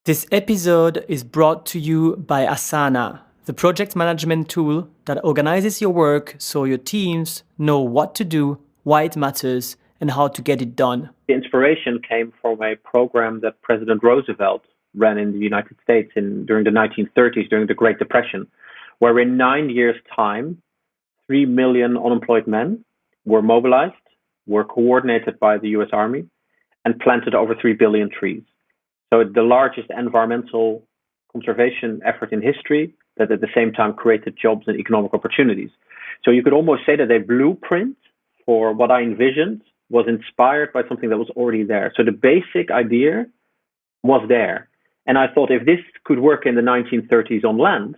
This episode is brought to you by Asana, the project management tool that organizes your work so your teams know what to do, why it matters, and how to get it done. The inspiration came from a program that President Roosevelt ran in the United States during the 1930s, during the Great Depression, where in 9 years' time, 3 million unemployed men were mobilized, were coordinated by the US Army, and planted over 3 billion trees. So the largest environmental conservation effort in history that at the same time created jobs and economic opportunities. So you could almost say that a blueprint for what I envisioned was inspired by something that was already there. So the basic idea was there. And I thought if this could work in the 1930s on land,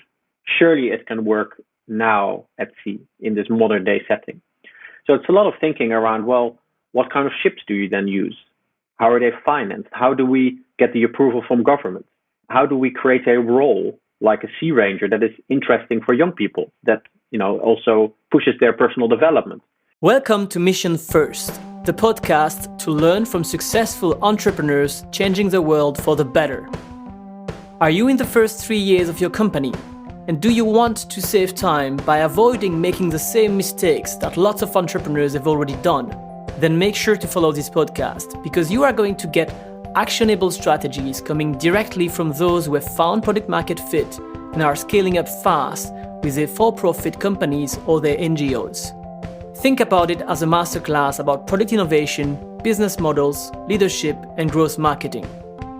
surely it can work now at sea in this modern day setting. So it's a lot of thinking around, well, what kind of ships do you then use? How are they financed? How do we get the approval from government? How do we create a role like a sea ranger that is interesting for young people, that also pushes their personal development? Welcome to Mission First, the podcast to learn from successful entrepreneurs changing the world for the better. Are you in the first 3 years of your company? And do you want to save time by avoiding making the same mistakes that lots of entrepreneurs have already done? Then make sure to follow this podcast, because you are going to get actionable strategies coming directly from those who have found product market fit and are scaling up fast with their for-profit companies or their NGOs. Think about it as a masterclass about product innovation, business models, leadership, and growth marketing.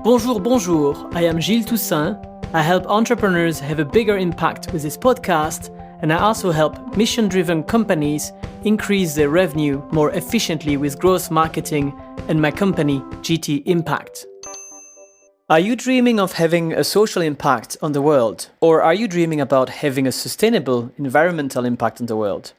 Bonjour, I am Gilles Toussaint. I help entrepreneurs have a bigger impact with this podcast, and I also help mission-driven companies increase their revenue more efficiently with growth marketing and my company, GT Impact. Are you dreaming of having a social impact on the world? Or are you dreaming about having a sustainable environmental impact on the world?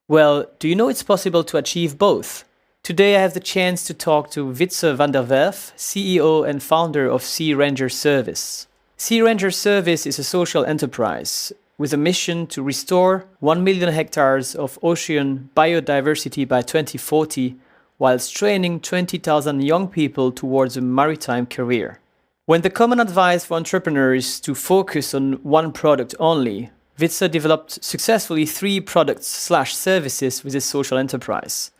Well, do you know it's possible to achieve both? Today I have the chance to talk to Wietse Van Der Werf, CEO and founder of Sea Ranger Service. Sea Ranger Service is a social enterprise with a mission to restore 1 million hectares of ocean biodiversity by 2040, whilst training 20,000 young people towards a maritime career. When the common advice for entrepreneurs is to focus on one product only, Wietse developed successfully 3 products/services with his social enterprise.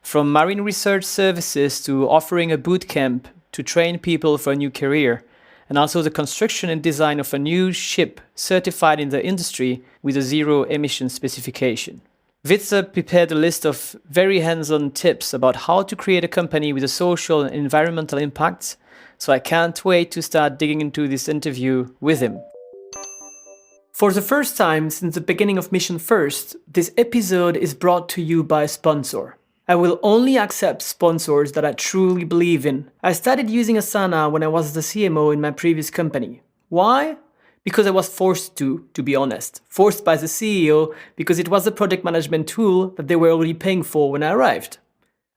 From marine research services to offering a bootcamp to train people for a new career, and also the construction and design of a new ship certified in the industry with a zero-emission specification. Wietse prepared a list of very hands-on tips about how to create a company with a social and environmental impact, so I can't wait to start digging into this interview with him. For the first time since the beginning of Mission First, this episode is brought to you by a sponsor. I will only accept sponsors that I truly believe in. I started using Asana when I was the CMO in my previous company. Why? Because I was forced to be honest. Forced by the CEO because it was the project management tool that they were already paying for when I arrived.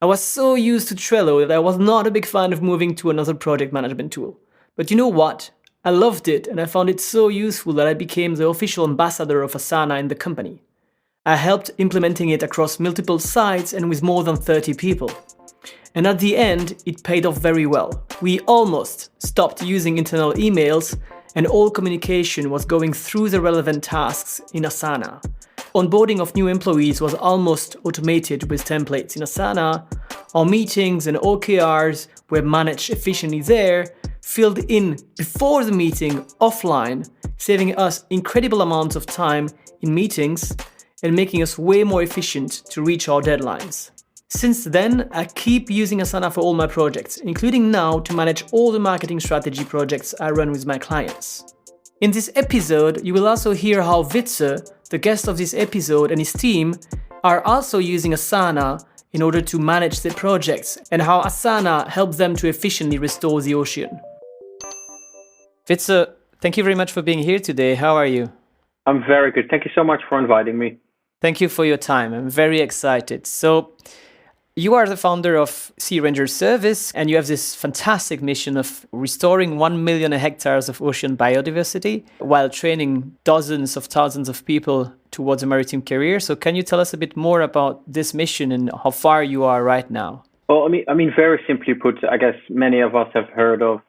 I was so used to Trello that I was not a big fan of moving to another project management tool. But you know what? I loved it and I found it so useful that I became the official ambassador of Asana in the company. I helped implementing it across multiple sites and with more than 30 people. And at the end, it paid off very well. We almost stopped using internal emails and all communication was going through the relevant tasks in Asana. Onboarding of new employees was almost automated with templates in Asana. Our meetings and OKRs were managed efficiently there, filled in before the meeting offline, saving us incredible amounts of time in meetings and making us way more efficient to reach our deadlines. Since then, I keep using Asana for all my projects, including now to manage all the marketing strategy projects I run with my clients. In this episode, you will also hear how Wietse, the guest of this episode, and his team are also using Asana in order to manage their projects, and how Asana helps them to efficiently restore the ocean. Wietse, thank you very much for being here today. How are you? I'm very good. Thank you so much for inviting me. Thank you for your time. I'm very excited. So, you are the founder of Sea Ranger Service, and you have this fantastic mission of restoring 1 million hectares of ocean biodiversity while training dozens of thousands of people towards a maritime career. So can you tell us a bit more about this mission and how far you are right now? Well, I mean, very simply put, I guess many of us have heard of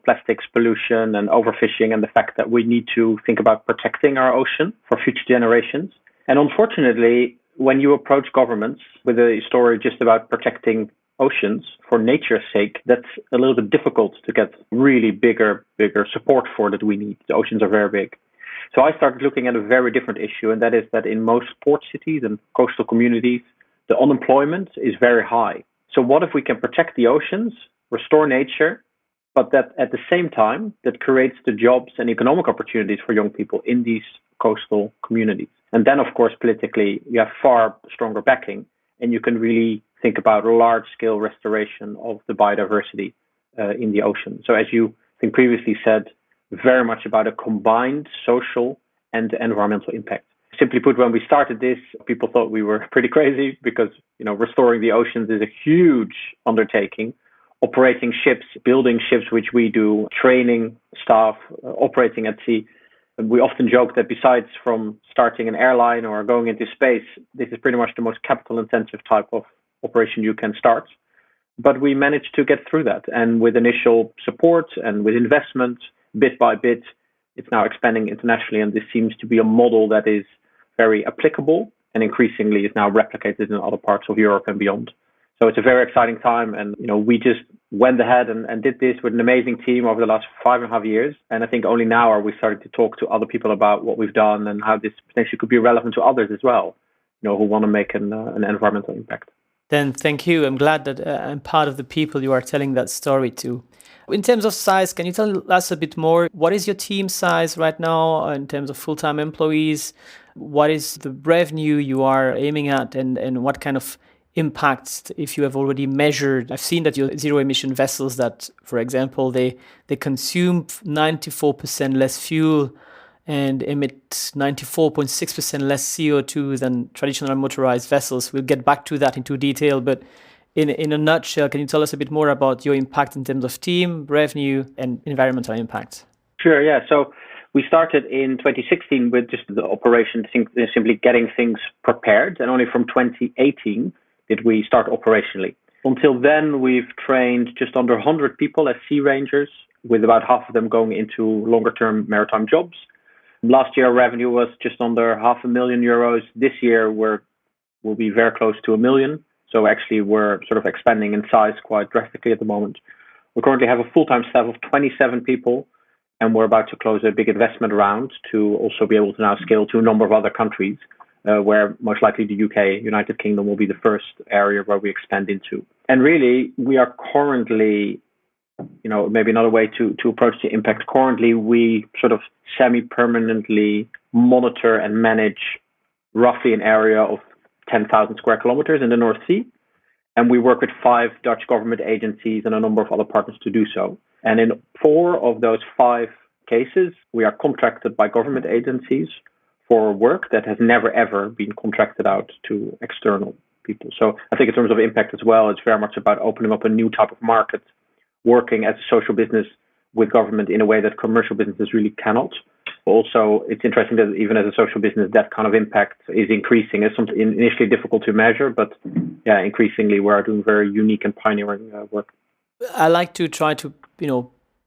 plastics pollution and overfishing and the fact that we need to think about protecting our ocean for future generations. And unfortunately, when you approach governments with a story just about protecting oceans for nature's sake, that's a little bit difficult to get really bigger support for that we need. The oceans are very big. So I started looking at a very different issue, and that is that in most port cities and coastal communities, the unemployment is very high. So what if we can protect the oceans, restore nature, but that at the same time, that creates the jobs and economic opportunities for young people in these coastal communities? And then, of course, politically, you have far stronger backing, and you can really think about large-scale restoration of the biodiversity in the ocean. So as you, I think, previously said, very much about a combined social and environmental impact. Simply put, when we started this, people thought we were pretty crazy because, restoring the oceans is a huge undertaking. Operating ships, building ships, which we do, training staff, operating at sea. And we often joke that besides from starting an airline or going into space, this is pretty much the most capital-intensive type of operation you can start. But we managed to get through that. And with initial support and with investment, bit by bit, it's now expanding internationally. And this seems to be a model that is very applicable and increasingly is now replicated in other parts of Europe and beyond. So it's a very exciting time. And, we just went ahead and did this with an amazing team over the last 5.5 years. And I think only now are we starting to talk to other people about what we've done and how this potentially could be relevant to others as well, who want to make an environmental impact. Then thank you. I'm glad that I'm part of the people you are telling that story to. In terms of size, can you tell us a bit more? What is your team size right now in terms of full-time employees? What is the revenue you are aiming at, and what kind of impacts, if you have already measured? I've seen that your zero-emission vessels that, for example, they consume 94% less fuel and emit 94.6% less CO2 than traditional motorized vessels. We'll get back to that into detail, but in a nutshell, can you tell us a bit more about your impact in terms of team, revenue, and environmental impact? Sure, yeah. So we started in 2016 with just the operation, simply getting things prepared, and only from 2018 did we start operationally. Until then, we've trained just under 100 people as sea rangers, with about half of them going into longer-term maritime jobs. Last year, revenue was just under €500,000. This year, we'll be very close to 1 million. So actually, we're sort of expanding in size quite drastically at the moment. We currently have a full-time staff of 27 people, and we're about to close a big investment round to also be able to now scale to a number of other countries, where most likely the UK, United Kingdom, will be the first area where we expand into. And really, we are currently, maybe another way to approach the impact. Currently, we sort of semi-permanently monitor and manage roughly an area of 10,000 square kilometers in the North Sea. And we work with 5 Dutch government agencies and a number of other partners to do so. And in 4 of those 5 cases, we are contracted by government agencies for work that has never, ever been contracted out to external people. So I think in terms of impact as well, it's very much about opening up a new type of market, working as a social business with government in a way that commercial businesses really cannot. Also, it's interesting that even as a social business, that kind of impact is increasing. It's something initially difficult to measure, but increasingly we're doing very unique and pioneering work. I like to try to,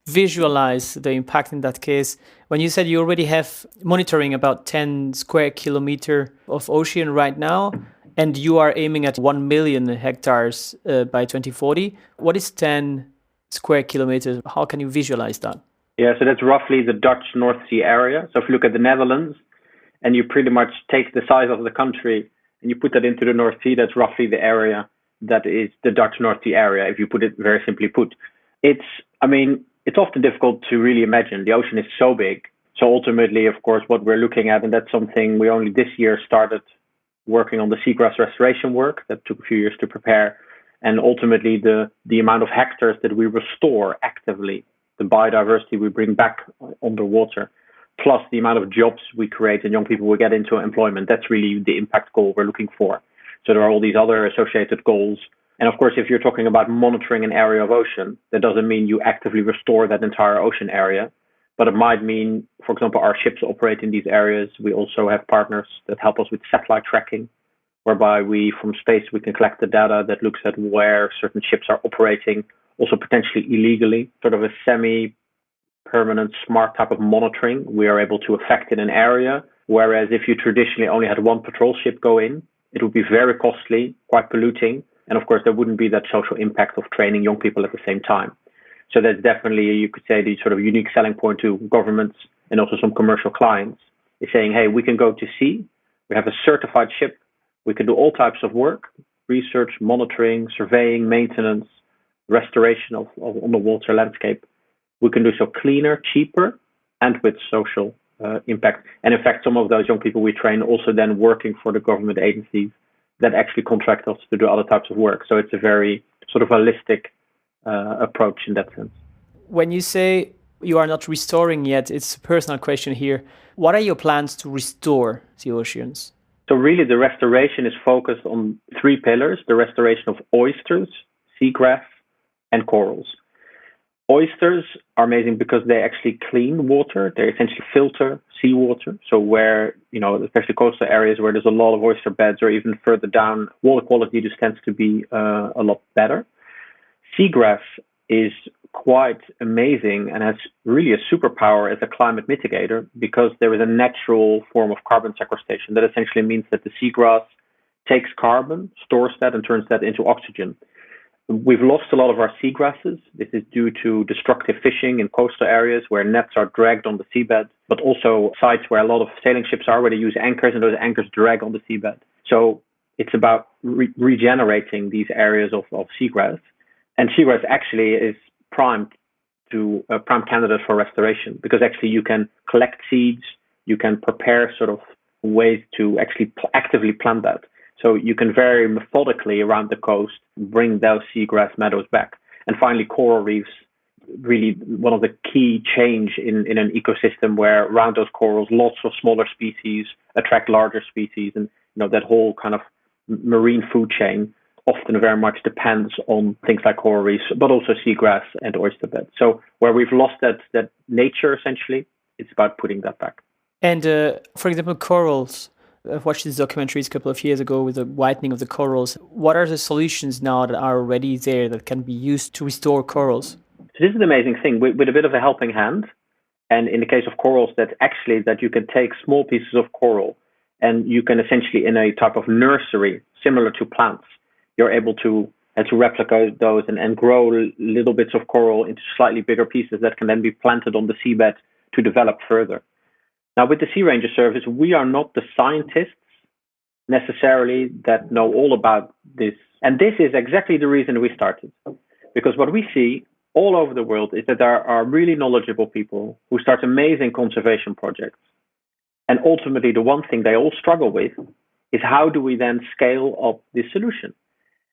visualize the impact in that case. When you said you already have monitoring about 10 square kilometer of ocean right now, and you are aiming at 1 million hectares by 2040, what is 10 square kilometers? How can you visualize that? Yeah, so that's roughly the Dutch North Sea area. So if you look at the Netherlands and you pretty much take the size of the country and you put that into the North Sea, that's roughly the area that is the Dutch North Sea area, if you put it very simply put. It's often difficult to really imagine. The ocean is so big. So ultimately, of course, what we're looking at, and that's something we only this year started working on the seagrass restoration work that took a few years to prepare. And ultimately, the amount of hectares that we restore actively, the biodiversity we bring back underwater, plus the amount of jobs we create and young people will get into employment, that's really the impact goal we're looking for. So there are all these other associated goals. And of course, if you're talking about monitoring an area of ocean, that doesn't mean you actively restore that entire ocean area. But it might mean, for example, our ships operate in these areas. We also have partners that help us with satellite tracking, whereby from space, we can collect the data that looks at where certain ships are operating also potentially illegally, sort of a semi-permanent smart type of monitoring we are able to effect in an area. Whereas if you traditionally only had one patrol ship go in, it would be very costly, quite polluting. And of course, there wouldn't be that social impact of training young people at the same time. So that's definitely, you could say, the sort of unique selling point to governments and also some commercial clients is saying, hey, we can go to sea. We have a certified ship. We can do all types of work, research, monitoring, surveying, maintenance, restoration of underwater landscape. We can do so cleaner, cheaper, and with social impact. And in fact, some of those young people we train also then working for the government agencies that actually contract us to do other types of work. So it's a very sort of holistic approach in that sense. When you say you are not restoring yet, it's a personal question here. What are your plans to restore the oceans? So really the restoration is focused on three pillars: the restoration of oysters, seagrass, and corals. Oysters are amazing because they actually clean water. They essentially filter seawater. So where, especially coastal areas where there's a lot of oyster beds or even further down, water quality just tends to be a lot better. Seagrass is quite amazing and has really a superpower as a climate mitigator because there is a natural form of carbon sequestration that essentially means that the seagrass takes carbon, stores that, and turns that into oxygen. We've lost a lot of our seagrasses. This is due to destructive fishing in coastal areas where nets are dragged on the seabed, but also sites where a lot of sailing ships are where they use anchors and those anchors drag on the seabed. So it's about regenerating these areas of seagrass. And seagrass actually is prime candidate for restoration because actually you can collect seeds, you can prepare sort of ways to actually actively plant that. So you can very methodically around the coast bring those seagrass meadows back. And finally, coral reefs, really one of the key change in an ecosystem where around those corals, lots of smaller species attract larger species. And that whole kind of marine food chain often very much depends on things like coral reefs, but also seagrass and oyster beds. So where we've lost that nature, essentially, it's about putting that back. And for example, corals. I've watched these documentaries a couple of years ago with the whitening of the corals. What are the solutions now that are already there that can be used to restore corals? So this is the amazing thing with a bit of a helping hand. And in the case of corals, that you can take small pieces of coral and you can essentially, in a type of nursery similar to plants, you're able to replicate those and grow little bits of coral into slightly bigger pieces that can then be planted on the seabed to develop further. Now, with the Sea Ranger service, we are not the scientists necessarily that know all about this. And this is exactly the reason we started. Because what we see all over the world is that there are really knowledgeable people who start amazing conservation projects. And ultimately, the one thing they all struggle with is how do we then scale up this solution?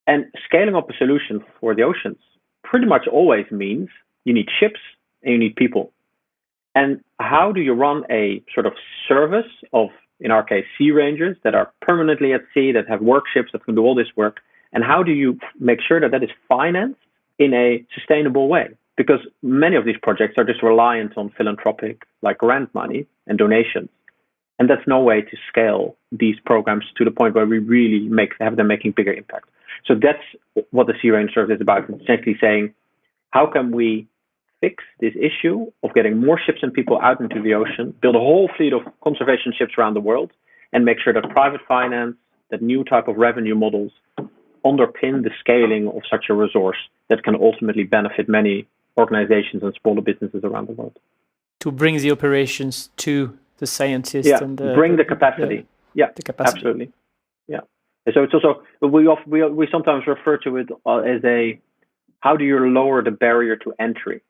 And scaling up a solution for the oceans pretty much always means you need ships and you need people. And how do you run a sort of service of, in our case, sea rangers that are permanently at sea, that have workships that can do all this work? And how do you make sure that that is financed in a sustainable way? Because many of these projects are just reliant on philanthropic, like grant money and donations. And that's no way to scale these programs to the point where we really have them making bigger impact. So that's what the Sea Ranger service is about. It's essentially saying, how can we fix this issue of getting more ships and people out into the ocean, build a whole fleet of conservation ships around the world, and make sure that private finance, that new type of revenue models underpin the scaling of such a resource that can ultimately benefit many organizations and smaller businesses around the world. To bring the operations to the scientists and bring the capacity. The capacity. Absolutely. Yeah. And so it's also, we sometimes refer to it as how do you lower the barrier to entry?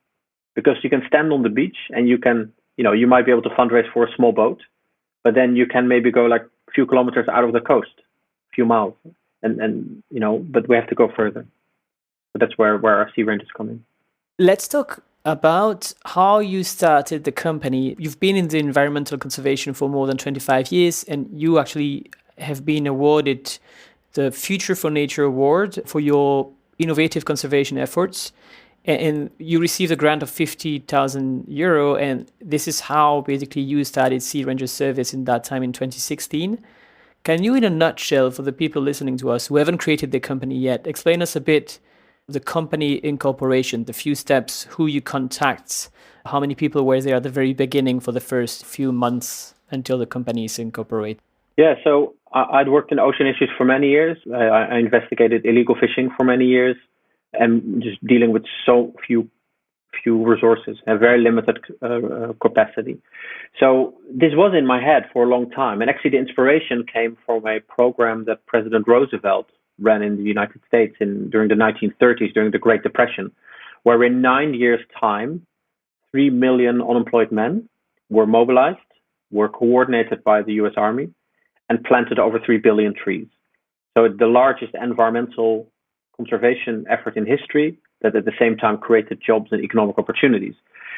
Because you can stand on the beach and you can, you might be able to fundraise for a small boat, but then you can maybe go like a few kilometers out of the coast, a few miles, and but we have to go further. But that's where our Sea Rangers come in. Let's talk about how you started the company. You've been in the environmental conservation for more than 25 years, and you actually have been awarded the Future for Nature Award for your innovative conservation efforts. And you received a grant of €50,000, and this is how basically you started Sea Ranger service in that time in 2016. Can you, in a nutshell, for the people listening to us who haven't created the company yet, explain us a bit the company incorporation, the few steps, who you contact, how many people were there at the very beginning for the first few months until the company is incorporated? Yeah, so I'd worked in ocean issues for many years. I investigated illegal fishing for many years, and just dealing with so few resources, a very limited capacity. So this was in my head for a long time. And actually, the inspiration came from a program that President Roosevelt ran in the United States during the 1930s, during the Great Depression, where in 9 years' time, 3 million unemployed men were mobilized, were coordinated by the US Army, and planted over 3 billion trees. So the largest environmental conservation effort in history that at the same time created jobs and economic opportunities.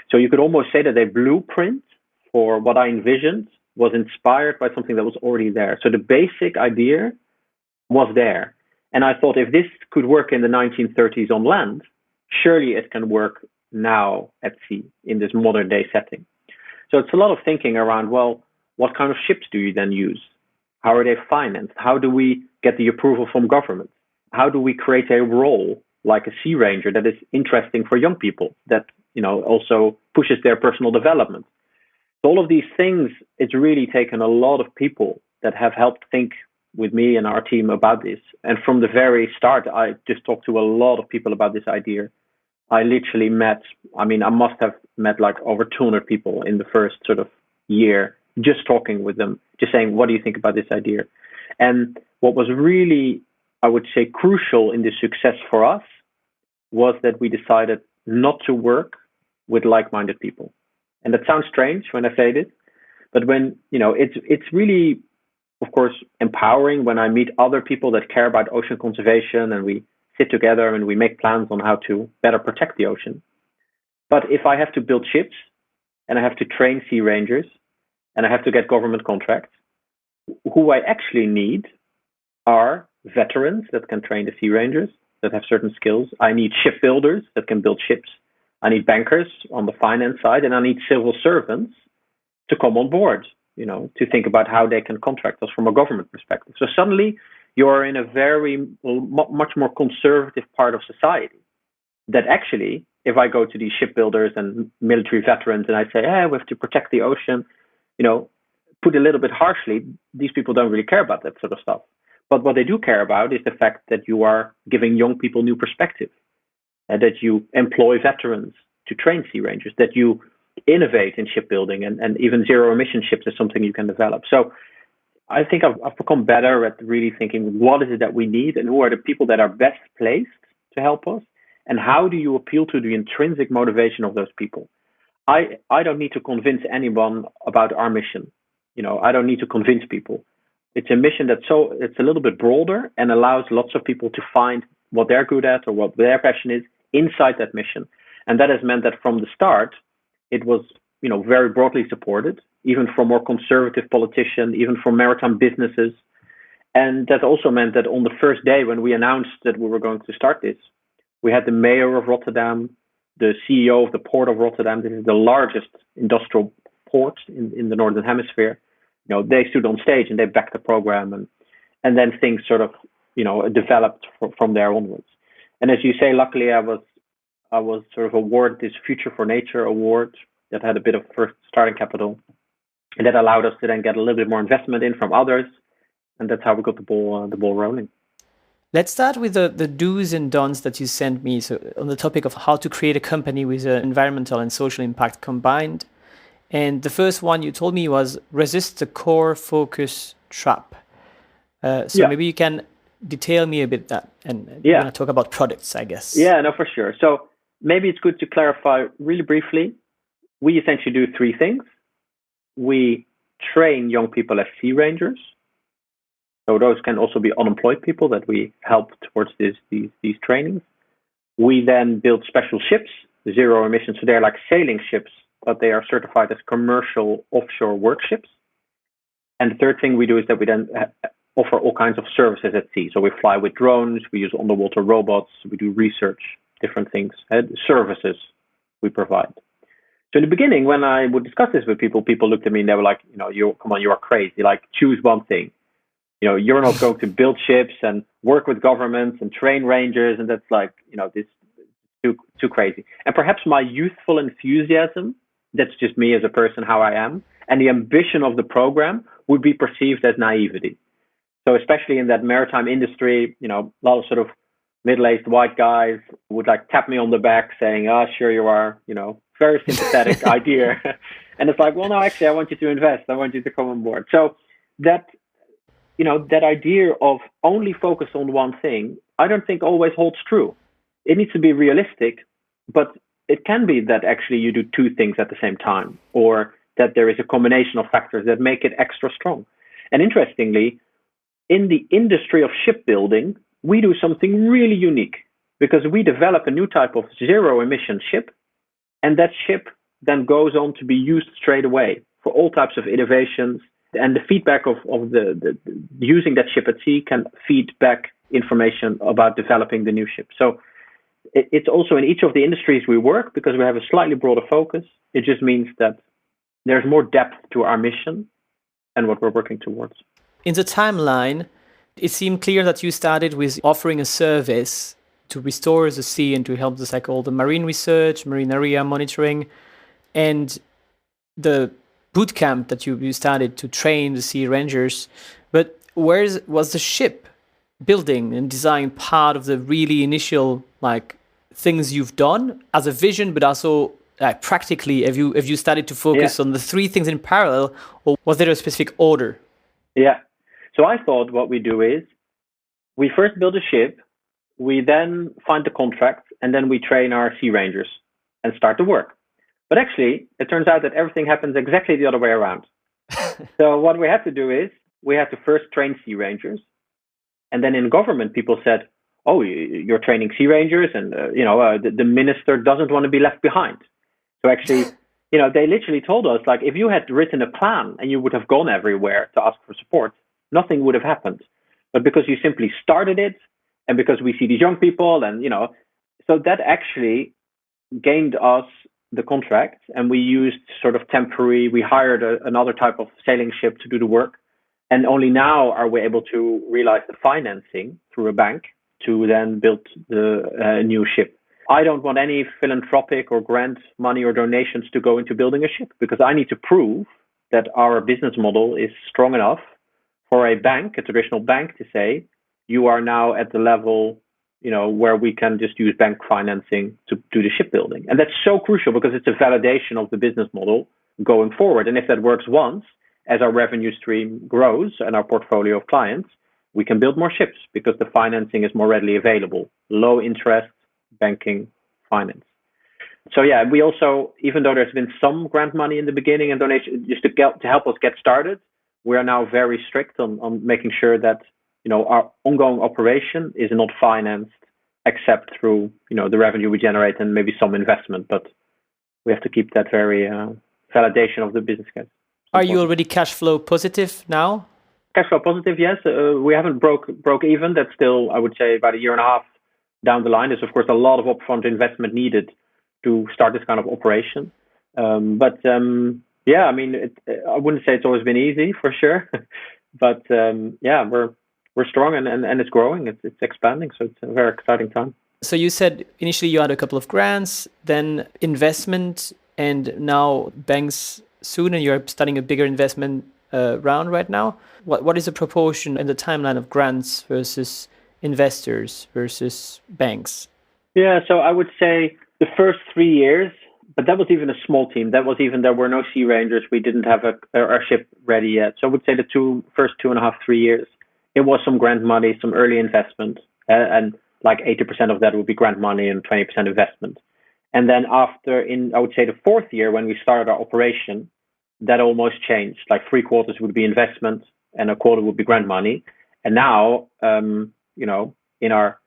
So you could almost say that a blueprint for what I envisioned was inspired by something that was already there. So the basic idea was there. And I thought if this could work in the 1930s on land, surely it can work now at sea in this modern day setting. So it's a lot of thinking around, well, what kind of ships do you then use? How are they financed? How do we get the approval from government? How do we create a role like a sea ranger that is interesting for young people, that also pushes their personal development? So all of these things, it's really taken a lot of people that have helped think with me and our team about this. And from the very start, I just talked to a lot of people about this idea. I literally I must have met like over 200 people in the first sort of year, just talking with them, just saying, what do you think about this idea? And what was really, I would say, crucial in the success for us was that we decided not to work with like-minded people. And that sounds strange when I say this, but when, it's really, of course, empowering when I meet other people that care about ocean conservation and we sit together and we make plans on how to better protect the ocean. But if I have to build ships and I have to train sea rangers and I have to get government contracts, who I actually need are veterans that can train the sea rangers, that have certain skills. I need shipbuilders that can build ships. I need bankers on the finance side, and I need civil servants to come on board, to think about how they can contract us from a government perspective. So suddenly you're in a much more conservative part of society that actually, if I go to these shipbuilders and military veterans and I say, hey, we have to protect the ocean, put a little bit harshly, these people don't really care about that sort of stuff. But what they do care about is the fact that you are giving young people new perspective, and that you employ veterans to train sea rangers, that you innovate in shipbuilding, and even zero-emission ships is something you can develop. So I think I've become better at really thinking, what is it that we need and who are the people that are best placed to help us, and how do you appeal to the intrinsic motivation of those people? I don't need to convince anyone about our mission. I don't need to convince people. It's a mission it's a little bit broader and allows lots of people to find what they're good at or what their passion is inside that mission. And that has meant that from the start, it was, very broadly supported, even from more conservative politicians, even from maritime businesses. And that also meant that on the first day when we announced that we were going to start this, we had the mayor of Rotterdam, the CEO of the port of Rotterdam. This is the largest industrial port in the Northern Hemisphere. They stood on stage and they backed the program, and then things sort of, developed from there onwards. And as you say, luckily I was sort of awarded this Future for Nature award that had a bit of first starting capital, and that allowed us to then get a little bit more investment in from others, and that's how we got the ball rolling. Let's start with the do's and don'ts that you sent me. So on the topic of how to create a company with environmental and social impact combined. And the first one you told me was resist the core focus trap. Maybe you can detail me a bit that, and you're going to talk about products, I guess. Yeah, no, for sure. So maybe it's good to clarify really briefly. We essentially do three things. We train young people as sea rangers. So those can also be unemployed people that we help towards these trainings. We then build special ships, zero emission. So they're like sailing ships, but they are certified as commercial offshore work ships. And the third thing we do is that we then offer all kinds of services at sea. So we fly with drones, we use underwater robots, we do research, different things, services we provide. So in the beginning, when I would discuss this with people looked at me and they were like, you are crazy. Like, choose one thing. you're not going to build ships and work with governments and train rangers, and that's like, this too crazy. And perhaps my youthful enthusiasm, that's just me as a person, how I am, and the ambition of the program would be perceived as naivety. So especially in that maritime industry, a lot of sort of middle-aged white guys would like tap me on the back saying, sure you are, very sympathetic idea. And it's like, well, no, actually, I want you to invest. I want you to come on board. So that idea of only focus on one thing, I don't think always holds true. It needs to be realistic, but it can be that actually you do two things at the same time, or that there is a combination of factors that make it extra strong. And interestingly, in the industry of shipbuilding, we do something really unique because we develop a new type of zero-emission ship, and that ship then goes on to be used straight away for all types of innovations. And the feedback of the using that ship at sea can feed back information about developing the new ship. So it's also in each of the industries we work, because we have a slightly broader focus. It just means that there's more depth to our mission and what we're working towards. In the timeline, it seemed clear that you started with offering a service to restore the sea and to help the cycle, the marine research, marine area monitoring, and the bootcamp that you started to train the sea rangers. But was the ship building and design part of the really initial things you've done as a vision, but also practically? Have you started to focus on the three things in parallel, or was there a specific order? Yeah. So I thought what we do is we first build a ship, we then find the contract, and then we train our sea rangers and start the work. But actually, it turns out that everything happens exactly the other way around. So what we have to do is we have to first train sea rangers. And then in government, people said, oh, you're training sea rangers, and the minister doesn't want to be left behind. So actually, they literally told us, if you had written a plan and you would have gone everywhere to ask for support, nothing would have happened. But because you simply started it, and because we see these young people, and so that actually gained us the contract, and we used sort of temporary. We hired another type of sailing ship to do the work, and only now are we able to realize the financing through a bank to then build the new ship. I don't want any philanthropic or grant money or donations to go into building a ship, because I need to prove that our business model is strong enough for a bank, a traditional bank, to say, you are now at the level, where we can just use bank financing to do the shipbuilding. And that's so crucial, because it's a validation of the business model going forward. And if that works once, as our revenue stream grows and our portfolio of clients, we can build more ships because the financing is more readily available. Low interest banking finance. So yeah, we also, even though there's been some grant money in the beginning and donation just to help us get started, we are now very strict on making sure that our ongoing operation is not financed except through the revenue we generate and maybe some investment. But we have to keep that very validation of the business case. Are you already cash flow positive now? Cash flow positive, yes. We haven't broke even. That's still, I would say, about a year and a half down the line. There's, of course, a lot of upfront investment needed to start this kind of operation. Yeah, I mean, I wouldn't say it's always been easy, for sure. But yeah, we're strong and it's growing. It's expanding. So it's a very exciting time. So you said initially you had a couple of grants, then investment, and now banks soon, and you're starting a bigger investment round right now. What is the proportion and the timeline of grants versus investors versus banks? Yeah, so I would say the first 3 years, but that was even a small team. There were no sea rangers. We didn't have our ship ready yet. So I would say the first 2.5, 3 years, it was some grant money, some early investment, and like 80% of that would be grant money and 20% investment. And then I would say the 4th year, when we started our operation, that almost changed. Like 3/4 would be investment and 1/4 would be grant money. And now, in our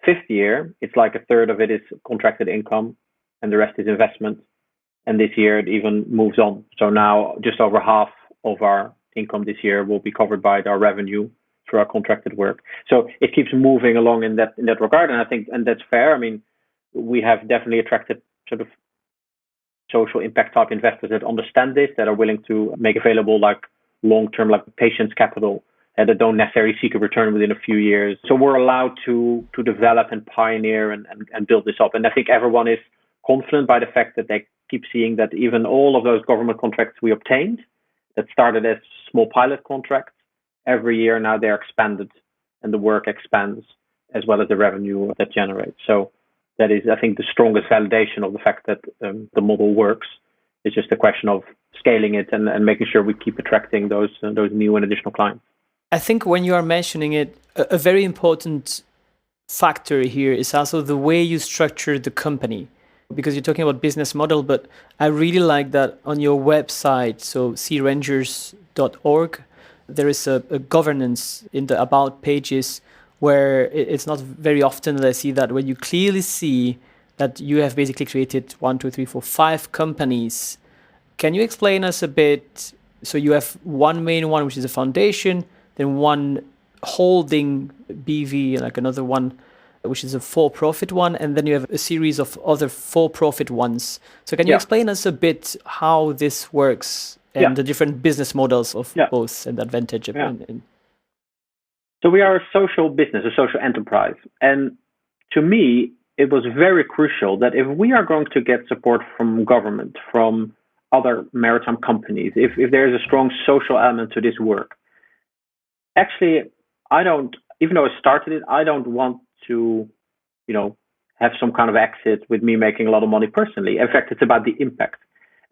5th year, it's like 1/3 of it is contracted income and the rest is investment. And this year it even moves on. So now just over half of our income this year will be covered by our revenue through our contracted work. So it keeps moving along in that regard. And I think, and that's fair. I mean, we have definitely attracted sort of social impact type investors that understand this, that are willing to make available like long-term, like patience capital, that don't necessarily seek a return within a few years. So we're allowed to develop and pioneer and build this up. And I think everyone is confident by the fact that they keep seeing that even all of those government contracts we obtained that started as small pilot contracts, every year now they're expanded and the work expands as well as the revenue that generates. So that is, I think, the strongest validation of the fact that the model works. It's just a question of scaling it and making sure we keep attracting those new and additional clients. I think when you are mentioning it, a very important factor here is also the way you structure the company, because you're talking about business model, but I really like that on your website, so searangers.org, there is a governance in the about pages where it's not very often that I see that, where you clearly see that you have basically created 5 companies. Can you explain us a bit? So you have one main one, which is a foundation, then one holding BV, like another one, which is a for-profit one, and then you have a series of other for-profit ones. So can you explain us a bit how this works and the different business models of both and the advantage of So we are a social business, a social enterprise. And to me, it was very crucial that if we are going to get support from government, from other maritime companies, if there is a strong social element to this work, actually, even though I started it, I don't want to, have some kind of exit with me making a lot of money personally. In fact, it's about the impact.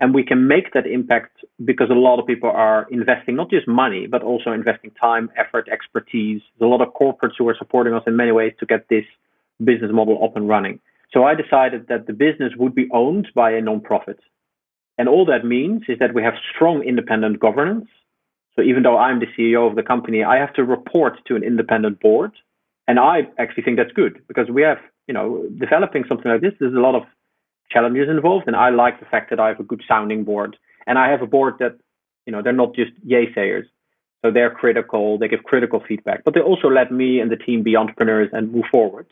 And we can make that impact because a lot of people are investing not just money, but also investing time, effort, expertise. There's a lot of corporates who are supporting us in many ways to get this business model up and running. So I decided that the business would be owned by a non-profit. And all that means is that we have strong independent governance. So even though I'm the CEO of the company, I have to report to an independent board. And I actually think that's good because we have, developing something like this, there's a lot of challenges involved. And I like the fact that I have a good sounding board. And I have a board that, they're not just yay sayers. So they're critical, they give critical feedback, but they also let me and the team be entrepreneurs and move forward.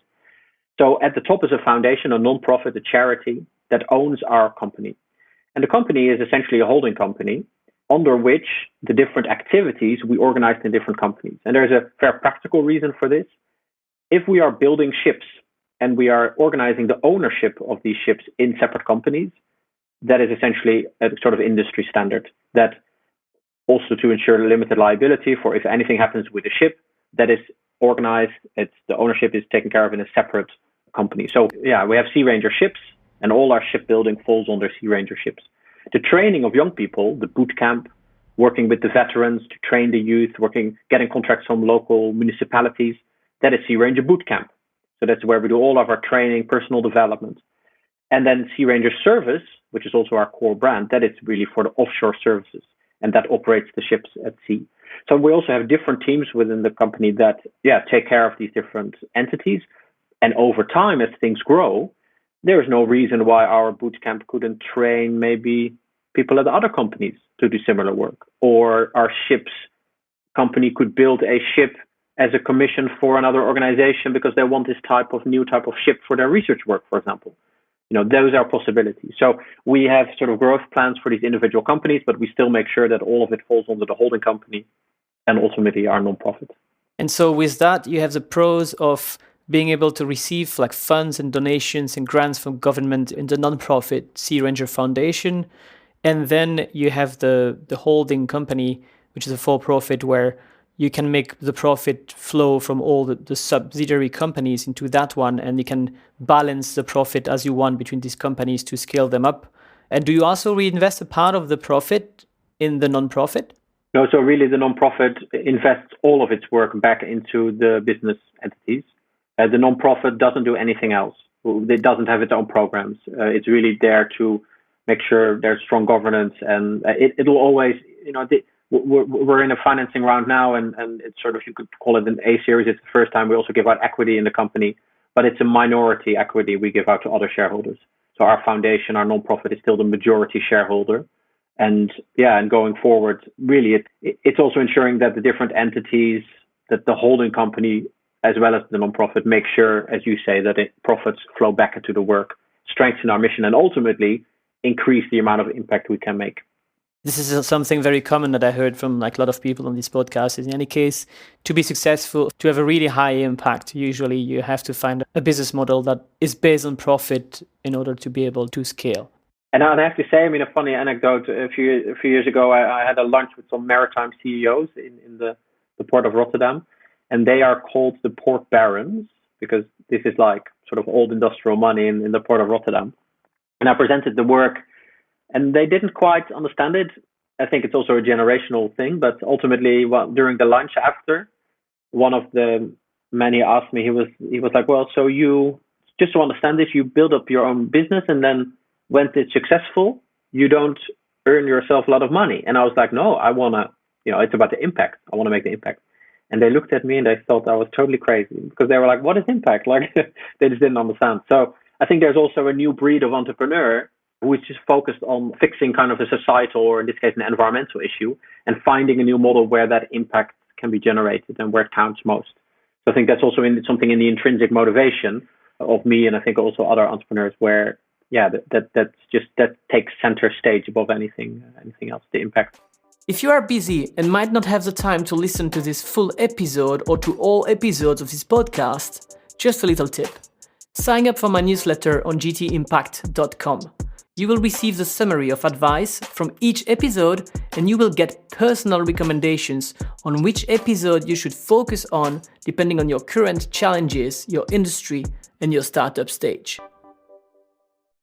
So at the top is a foundation, a non-profit, a charity that owns our company. And the company is essentially a holding company under which the different activities we organize in different companies. And there's a fair practical reason for this. If we are building ships and we are organizing the ownership of these ships in separate companies, that is essentially a sort of industry standard. That also to ensure limited liability for if anything happens with the ship, that is organized, the ownership is taken care of in a separate company. So we have Sea Ranger ships and all our shipbuilding falls under Sea Ranger ships. The training of young people, the bootcamp, working with the veterans to train the youth, getting contracts from local municipalities, that is Sea Ranger Bootcamp. So that's where we do all of our training, personal development. And then Sea Ranger Service, which is also our core brand, that is really for the offshore services. And that operates the ships at sea. So we also have different teams within the company that, take care of these different entities. And over time, as things grow, there is no reason why our bootcamp couldn't train maybe people at other companies to do similar work. Or our ships company could build a ship as a commission for another organization because they want this new type of ship for their research work, for example. Those are possibilities. So we have sort of growth plans for these individual companies, but we still make sure that all of it falls under the holding company and ultimately our non-profit. And so with that, you have the pros of being able to receive like funds and donations and grants from government in the non-profit Sea Ranger Foundation. And then you have the holding company, which is a for-profit, where you can make the profit flow from all the subsidiary companies into that one, and you can balance the profit as you want between these companies to scale them up. And do you also reinvest a part of the profit in the non-profit? No, so really the non-profit invests all of its work back into the business entities. The non-profit doesn't do anything else. It doesn't have its own programs. It's really there to make sure there's strong governance, and it'll always, we're in a financing round now, and it's sort of, you could call it an A series. It's the first time we also give out equity in the company, but it's a minority equity we give out to other shareholders. So our foundation, our non-profit, is still the majority shareholder. And going forward, really, it's also ensuring that the different entities, that the holding company, as well as the non-profit, make sure, as you say, that profits flow back into the work, strengthen our mission, and ultimately increase the amount of impact we can make. This is something very common that I heard from like a lot of people on this podcast. In any case, to be successful, to have a really high impact, usually you have to find a business model that is based on profit in order to be able to scale. And I'd have to say, I mean, a funny anecdote. A few years ago, I had a lunch with some maritime CEOs in the port of Rotterdam, and they are called the port barons because this is like sort of old industrial money in the port of Rotterdam. And I presented the work, and they didn't quite understand it. I think it's also a generational thing, but ultimately, during the lunch after, one of the many asked me, he was like, well, so you, just to understand this, you build up your own business, and then when it's successful, you don't earn yourself a lot of money. And I was like, no, I want to, it's about the impact. I want to make the impact. And they looked at me and they thought I was totally crazy because they were like, what is impact? Like they just didn't understand. So I think there's also a new breed of entrepreneur who is just focused on fixing kind of a societal, or in this case, an environmental issue, and finding a new model where that impact can be generated and where it counts most. So I think that's also something in the intrinsic motivation of me, and I think also other entrepreneurs, where that takes center stage above anything else, the impact. If you are busy and might not have the time to listen to this full episode or to all episodes of this podcast, just a little tip. Sign up for my newsletter on gtimpact.com. You will receive the summary of advice from each episode, and you will get personal recommendations on which episode you should focus on depending on your current challenges, your industry, and your startup stage.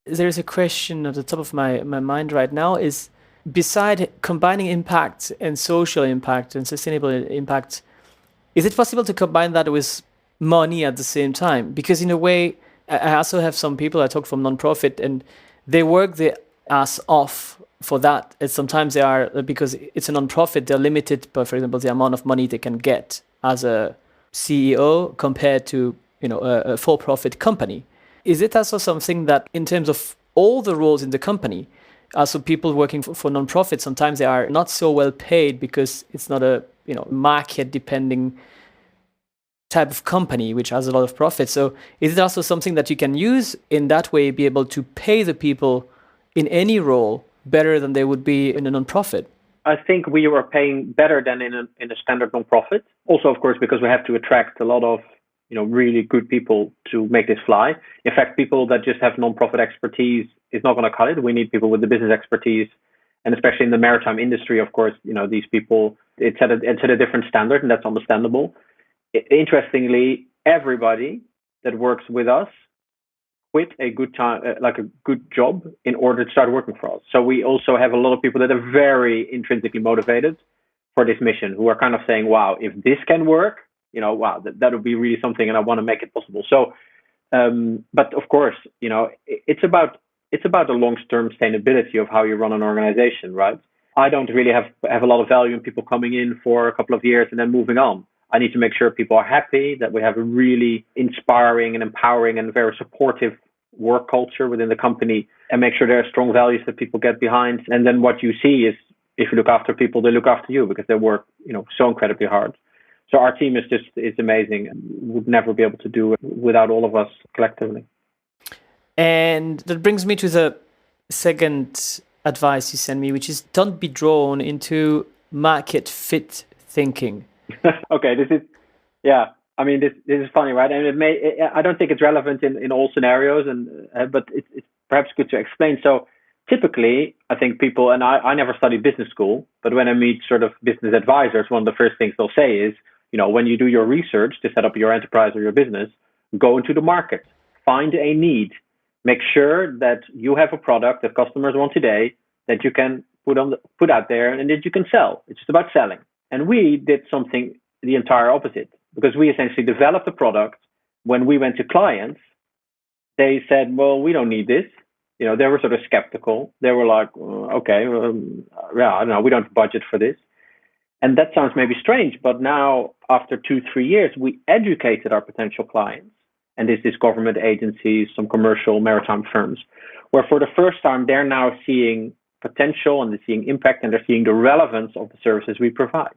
There is a question at the top of my mind right now is, beside combining impact and social impact and sustainable impact, is it possible to combine that with money at the same time? Because in a way, I also have some people I talk from nonprofit, and they work their ass off for that. And sometimes they are, because it's a nonprofit, they're limited by, for example, the amount of money they can get as a CEO compared to, a for-profit company. Is it also something that, in terms of all the roles in the company, also people working for nonprofits, sometimes they are not so well paid because it's not a market-depending type of company which has a lot of profit. So is it also something that you can use in that way, be able to pay the people in any role better than they would be in a nonprofit? I think we were paying better than in a standard nonprofit. Also, of course, because we have to attract a lot of really good people to make this fly. In fact, people that just have nonprofit expertise is not going to cut it. We need people with the business expertise, and especially in the maritime industry, of course, these people, it's at a different standard, and that's understandable. Interestingly, everybody that works with us quit a good time, like a good job, in order to start working for us. So we also have a lot of people that are very intrinsically motivated for this mission, who are kind of saying, wow, if this can work, wow, that would be really something, and I want to make it possible. So, but of course, it's about the long-term sustainability of how you run an organization, right? I don't really have a lot of value in people coming in for a couple of years and then moving on. I need to make sure people are happy, that we have a really inspiring and empowering and very supportive work culture within the company, and make sure there are strong values that people get behind. And then what you see is, if you look after people, they look after you, because they work, so incredibly hard. So our team is amazing, and would never be able to do it without all of us collectively. And that brings me to the second advice you sent me, which is, don't be drawn into market fit thinking. Okay, this is funny, right? And I don't think it's relevant in all scenarios, but it's perhaps good to explain. So typically, I think people, and I never studied business school, but when I meet sort of business advisors, one of the first things they'll say is, when you do your research to set up your enterprise or your business, go into the market, find a need, make sure that you have a product that customers want today, that you can put out there, and that you can sell. It's just about selling. And we did something the entire opposite, because we essentially developed a product. When we went to clients, they said, well, we don't need this. They were sort of skeptical. They were like, okay, I don't know, we don't have budget for this. And that sounds maybe strange, but now after 2-3 years, we educated our potential clients. And this is government agencies, some commercial maritime firms, where for the first time, they're now seeing potential, and they're seeing impact, and they're seeing the relevance of the services we provide.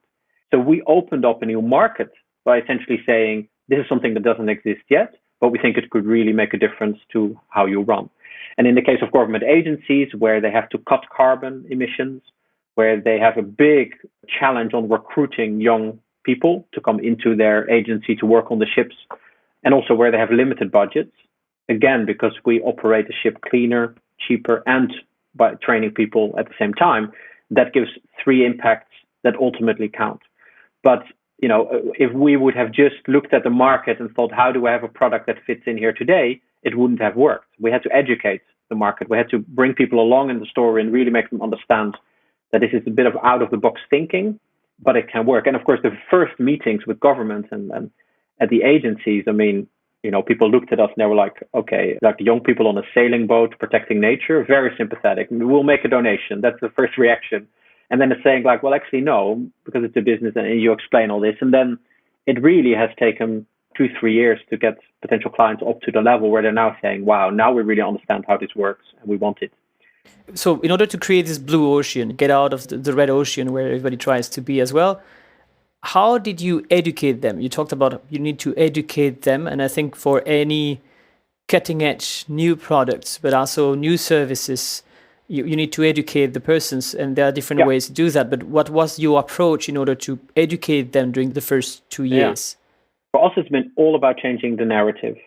So we opened up a new market by essentially saying, this is something that doesn't exist yet, but we think it could really make a difference to how you run. And in the case of government agencies, where they have to cut carbon emissions, where they have a big challenge on recruiting young people to come into their agency to work on the ships, and also where they have limited budgets. Again, because we operate the ship cleaner, cheaper, and by training people at the same time, that gives three impacts that ultimately count. But if we would have just looked at the market and thought, how do I have a product that fits in here today, it wouldn't have worked. We had to educate the market. We had to bring people along in the story and really make them understand that this is a bit of out of the box thinking, but it can work. And of course, the first meetings with governments and at the agencies, people looked at us and they were like, okay, like young people on a sailing boat protecting nature, very sympathetic. We'll make a donation. That's the first reaction. And then it's saying like, well, actually, no, because it's a business and you explain all this. And then it really has taken 2-3 years to get potential clients up to the level where they're now saying, wow, now we really understand how this works and we want it. So in order to create this blue ocean, get out of the red ocean where everybody tries to be as well, how did you educate them? You talked about you need to educate them. And I think for any cutting edge new products, but also new services, you need to educate the persons, and there are different ways to do that. But what was your approach in order to educate them during the first 2 years? For us, it's been all about changing the narrative.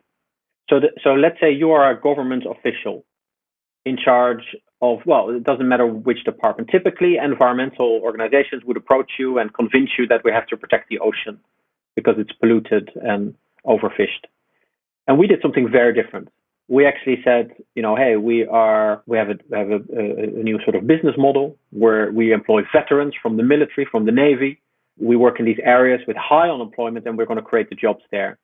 So let's say you are a government official in charge of, well, it doesn't matter which department. Typically, environmental organizations would approach you and convince you that we have to protect the ocean because it's polluted and overfished. And we did something very different. We actually said, hey, we have a new sort of business model where we employ veterans from the military, from the Navy. We work in these areas with high unemployment, and we're going to create the jobs there.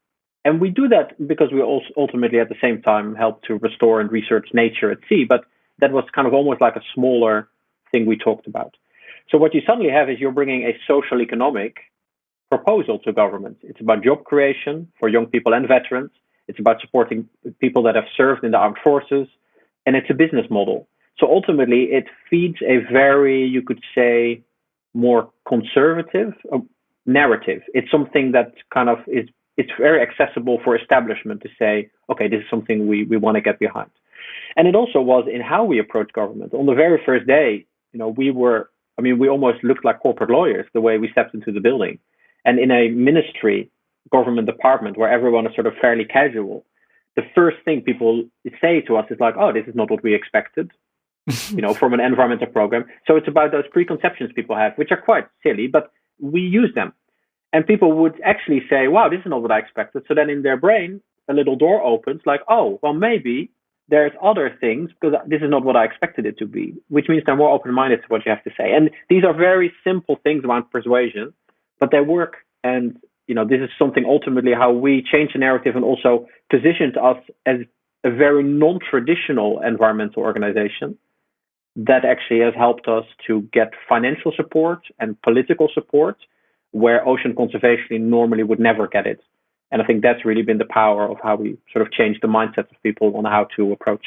And we do that because we also ultimately at the same time help to restore and research nature at sea. But that was kind of almost like a smaller thing we talked about. So what you suddenly have is you're bringing a social economic proposal to government. It's about job creation for young people and veterans. It's about supporting people that have served in the armed forces, and it's a business model. So ultimately, it feeds a very, you could say, more conservative narrative. It's something that kind of it's very accessible for establishment to say, okay, this is something we want to get behind. And it also was in how we approach government. On the very first day, we almost looked like corporate lawyers the way we stepped into the building. And in a ministry, government department where everyone is sort of fairly casual, the first thing people say to us is like, oh, this is not what we expected, from an environmental program. So it's about those preconceptions people have, which are quite silly, but we use them. And people would actually say, wow, this is not what I expected. So then in their brain, a little door opens like, oh, well, maybe there's other things because this is not what I expected it to be, which means they're more open-minded to what you have to say. And these are very simple things around persuasion, but they work. And this is something ultimately how we change the narrative and also positioned us as a very non-traditional environmental organization that actually has helped us to get financial support and political support where ocean conservation normally would never get it. And I think that's really been the power of how we sort of changed the mindset of people on how to approach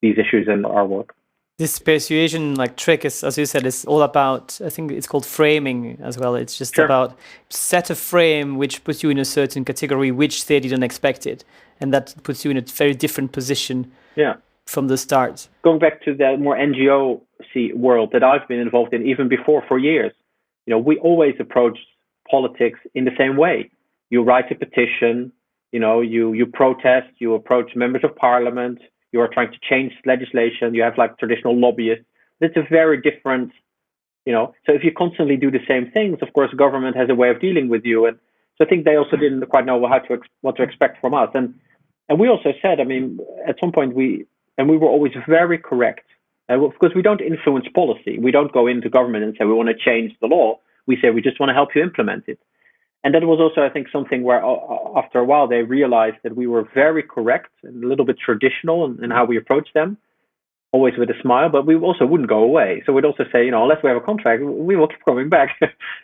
these issues in our work. This persuasion trick is, as you said, is all about, I think it's called framing as well. It's just about set a frame which puts you in a certain category which they didn't expect it. And that puts you in a very different position from the start. Going back to the more NGO world that I've been involved in even before for years, we always approached politics in the same way. You write a petition, you protest, you approach members of parliament, you are trying to change legislation, you have traditional lobbyists. It's a very different, so if you constantly do the same things, of course, government has a way of dealing with you. And so I think they also didn't quite know what to expect from us. And we also said, at some point we were always very correct. Because we don't influence policy. We don't go into government and say we want to change the law. We say we just want to help you implement it. And that was also, I think, something where after a while they realized that we were very correct and a little bit traditional in how we approach them, always with a smile, but we also wouldn't go away. So we'd also say, unless we have a contract, we will keep coming back.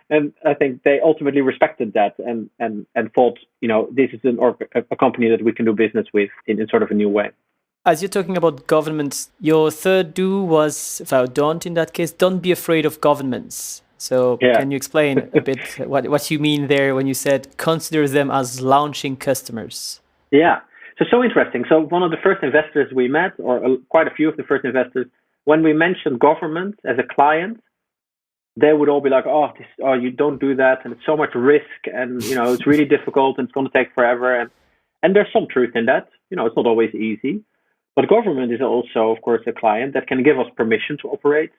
And I think they ultimately respected that and thought, this is a company that we can do business with in sort of a new way. As you're talking about governments, your third do was, don't in that case, don't be afraid of governments. So can you explain a bit what you mean there when you said consider them as launching customers? Yeah, so interesting. So one of the first investors we met, or quite a few of the first investors, when we mentioned government as a client, they would all be like, oh, you don't do that, and it's so much risk, and it's really difficult, and it's going to take forever, and there's some truth in that. It's not always easy, but government is also, of course, a client that can give us permission to operate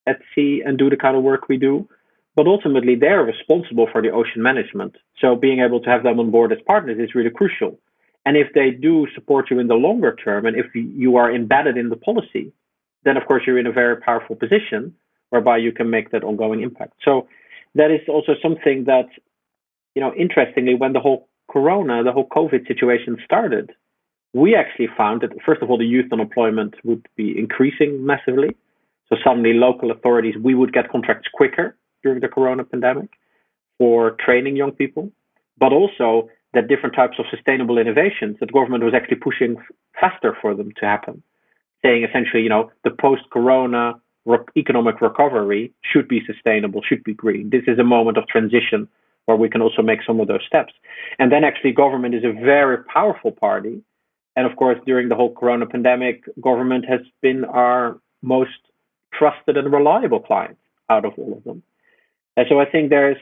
at sea and do the kind of work we do. But ultimately, they're responsible for the ocean management. So being able to have them on board as partners is really crucial. And if they do support you in the longer term, and if you are embedded in the policy, then of course you're in a very powerful position whereby you can make that ongoing impact. So that is also something that, interestingly, when the whole COVID situation started, we actually found that, first of all, the youth unemployment would be increasing massively. So suddenly local authorities, we would get contracts quicker during the corona pandemic for training young people, but also that different types of sustainable innovations that government was actually pushing faster for them to happen, saying essentially, the post-corona economic recovery should be sustainable, should be green. This is a moment of transition where we can also make some of those steps. And then actually government is a very powerful party. And of course, during the whole corona pandemic, government has been our most trusted and reliable client out of all of them. And so I think there's,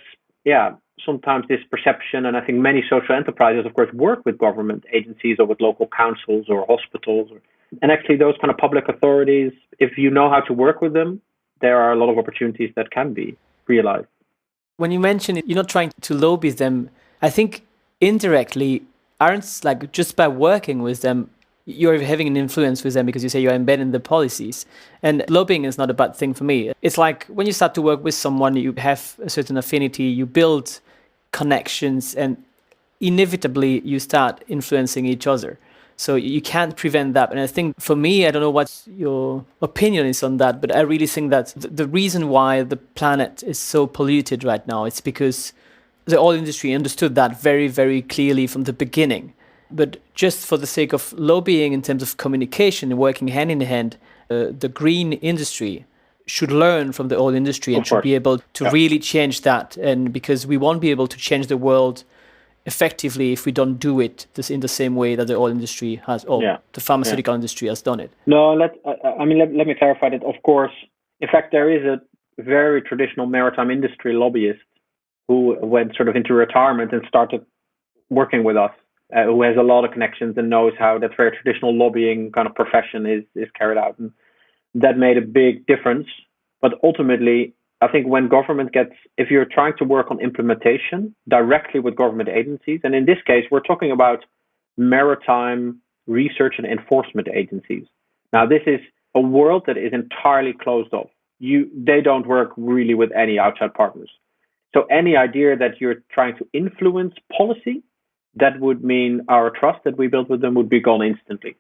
sometimes this perception, and I think many social enterprises, of course, work with government agencies or with local councils or hospitals. And actually those kind of public authorities, if you know how to work with them, there are a lot of opportunities that can be realized. When you mention it, you're not trying to lobby them. I think indirectly, aren't like just by working with them, you're having an influence with them because you say you're embedding the policies. And lobbying is not a bad thing for me. It's like when you start to work with someone, you have a certain affinity, you build connections, and inevitably you start influencing each other. So you can't prevent that. And I think for me, I don't know what your opinion is on that, but I really think that the reason why the planet is so polluted right now, it's because the oil industry understood that very, very clearly from the beginning. But just for the sake of lobbying in terms of communication and working hand in hand, the green industry should learn from the oil industry and should be able to really change that. And because we won't be able to change the world effectively if we don't do it in the same way that the oil industry has, the pharmaceutical industry has done it. No, let me clarify that. Of course, in fact, there is a very traditional maritime industry lobbyist who went sort of into retirement and started working with us, who has a lot of connections and knows how that very traditional lobbying kind of profession is carried out. And that made a big difference. But ultimately, I think when government if you're trying to work on implementation directly with government agencies, and in this case, we're talking about maritime research and enforcement agencies. Now, this is a world that is entirely closed off. They don't work really with any outside partners. So any idea that you're trying to influence policy, that would mean our trust that we built with them would be gone instantly.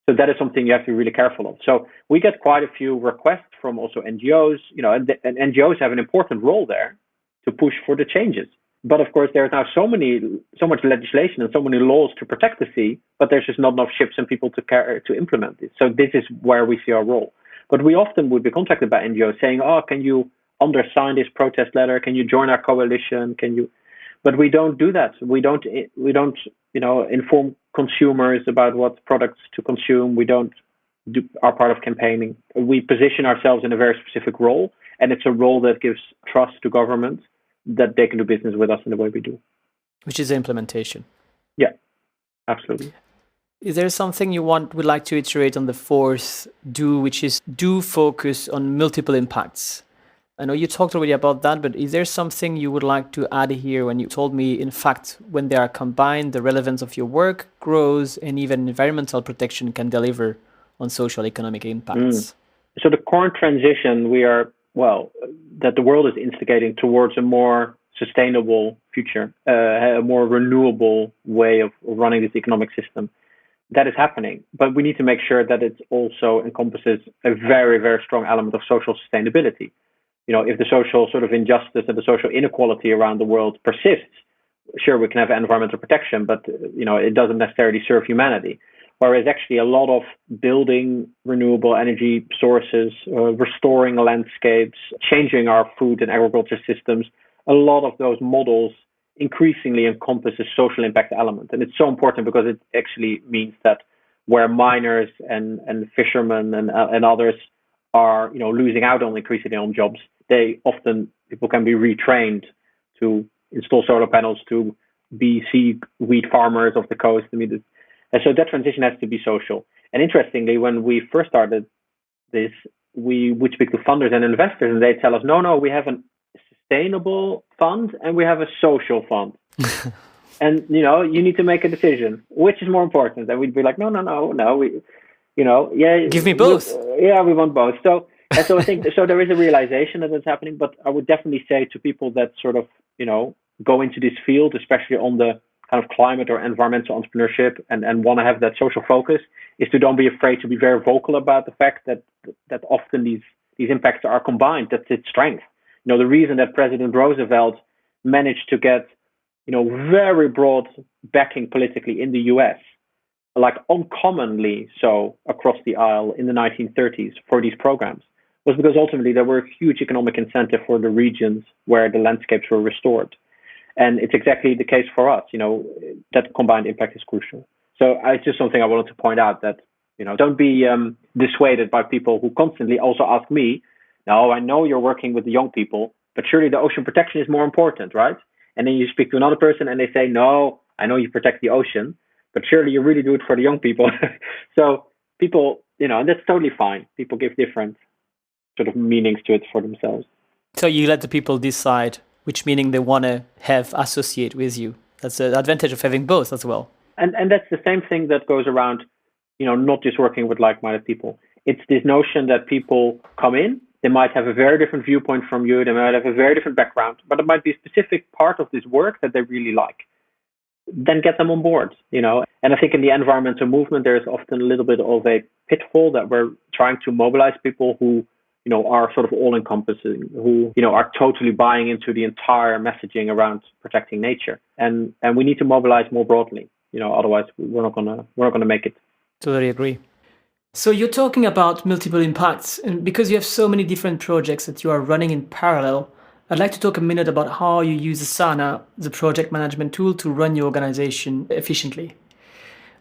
So that is something you have to be really careful of. So we get quite a few requests from also NGOs, and NGOs have an important role there to push for the changes. But of course, there's now so much legislation and so many laws to protect the sea, but there's just not enough ships and people to implement it. So this is where we see our role. But we often would be contacted by NGOs saying, can you undersign this protest letter? Can you join our coalition? But we don't do that. We don't inform consumers about what products to consume. We don't do our part of campaigning. We position ourselves in a very specific role, and it's a role that gives trust to government that they can do business with us in the way we do. Which is implementation. Yeah, absolutely. Is there something you would like to iterate on the fourth do, which is do focus on multiple impacts? I know you talked already about that, but is there something you would like to add here when you told me, in fact, when they are combined, the relevance of your work grows and even environmental protection can deliver on social economic impacts? So the current transition that the world is instigating towards a more sustainable future, a more renewable way of running this economic system, that is happening. But we need to make sure that it also encompasses a very, very strong element of social sustainability. If the social sort of injustice and the social inequality around the world persists, sure, we can have environmental protection, but it doesn't necessarily serve humanity. Whereas actually a lot of building renewable energy sources, restoring landscapes, changing our food and agriculture systems, a lot of those models increasingly encompass a social impact element. And it's so important because it actually means that where miners and fishermen and others are losing out on increasingly on jobs, people can be retrained to install solar panels, to be seaweed farmers off the coast. And so that transition has to be social. And interestingly, when we first started this, we would speak to funders and investors, and they tell us, no, we have a sustainable fund and we have a social fund. And, you need to make a decision. Which is more important? And we'd be like, no. Give me both. We want both. So I think, so there is a realization that it's happening, but I would definitely say to people that sort of, go into this field, especially on the kind of climate or environmental entrepreneurship and want to have that social focus, is to don't be afraid to be very vocal about the fact that often these impacts are combined. That's its strength. The reason that President Roosevelt managed to get very broad backing politically in the US, like uncommonly so across the aisle in the 1930s for these programs, was because ultimately there were a huge economic incentive for the regions where the landscapes were restored. And it's exactly the case for us, that combined impact is crucial. So it's just something I wanted to point out, that, don't be dissuaded by people who constantly also ask me, no, I know you're working with the young people, but surely the ocean protection is more important, right? And then you speak to another person and they say, no, I know you protect the ocean, but surely you really do it for the young people. So people, and that's totally fine. People give different sort of meanings to it for themselves. So you let the people decide which meaning they want to have associate with you. That's the advantage of having both as well. And that's the same thing that goes around, not just working with like-minded people. It's this notion that people come in, they might have a very different viewpoint from you, they might have a very different background, but it might be a specific part of this work that they really like. Then get them on board, And I think in the environmental movement, there's often a little bit of a pitfall that we're trying to mobilize people who, are sort of all-encompassing, who, are totally buying into the entire messaging around protecting nature. And we need to mobilize more broadly, otherwise we're not gonna make it. Totally agree. So you're talking about multiple impacts, and because you have so many different projects that you are running in parallel, I'd like to talk a minute about how you use Asana, the project management tool, to run your organization efficiently.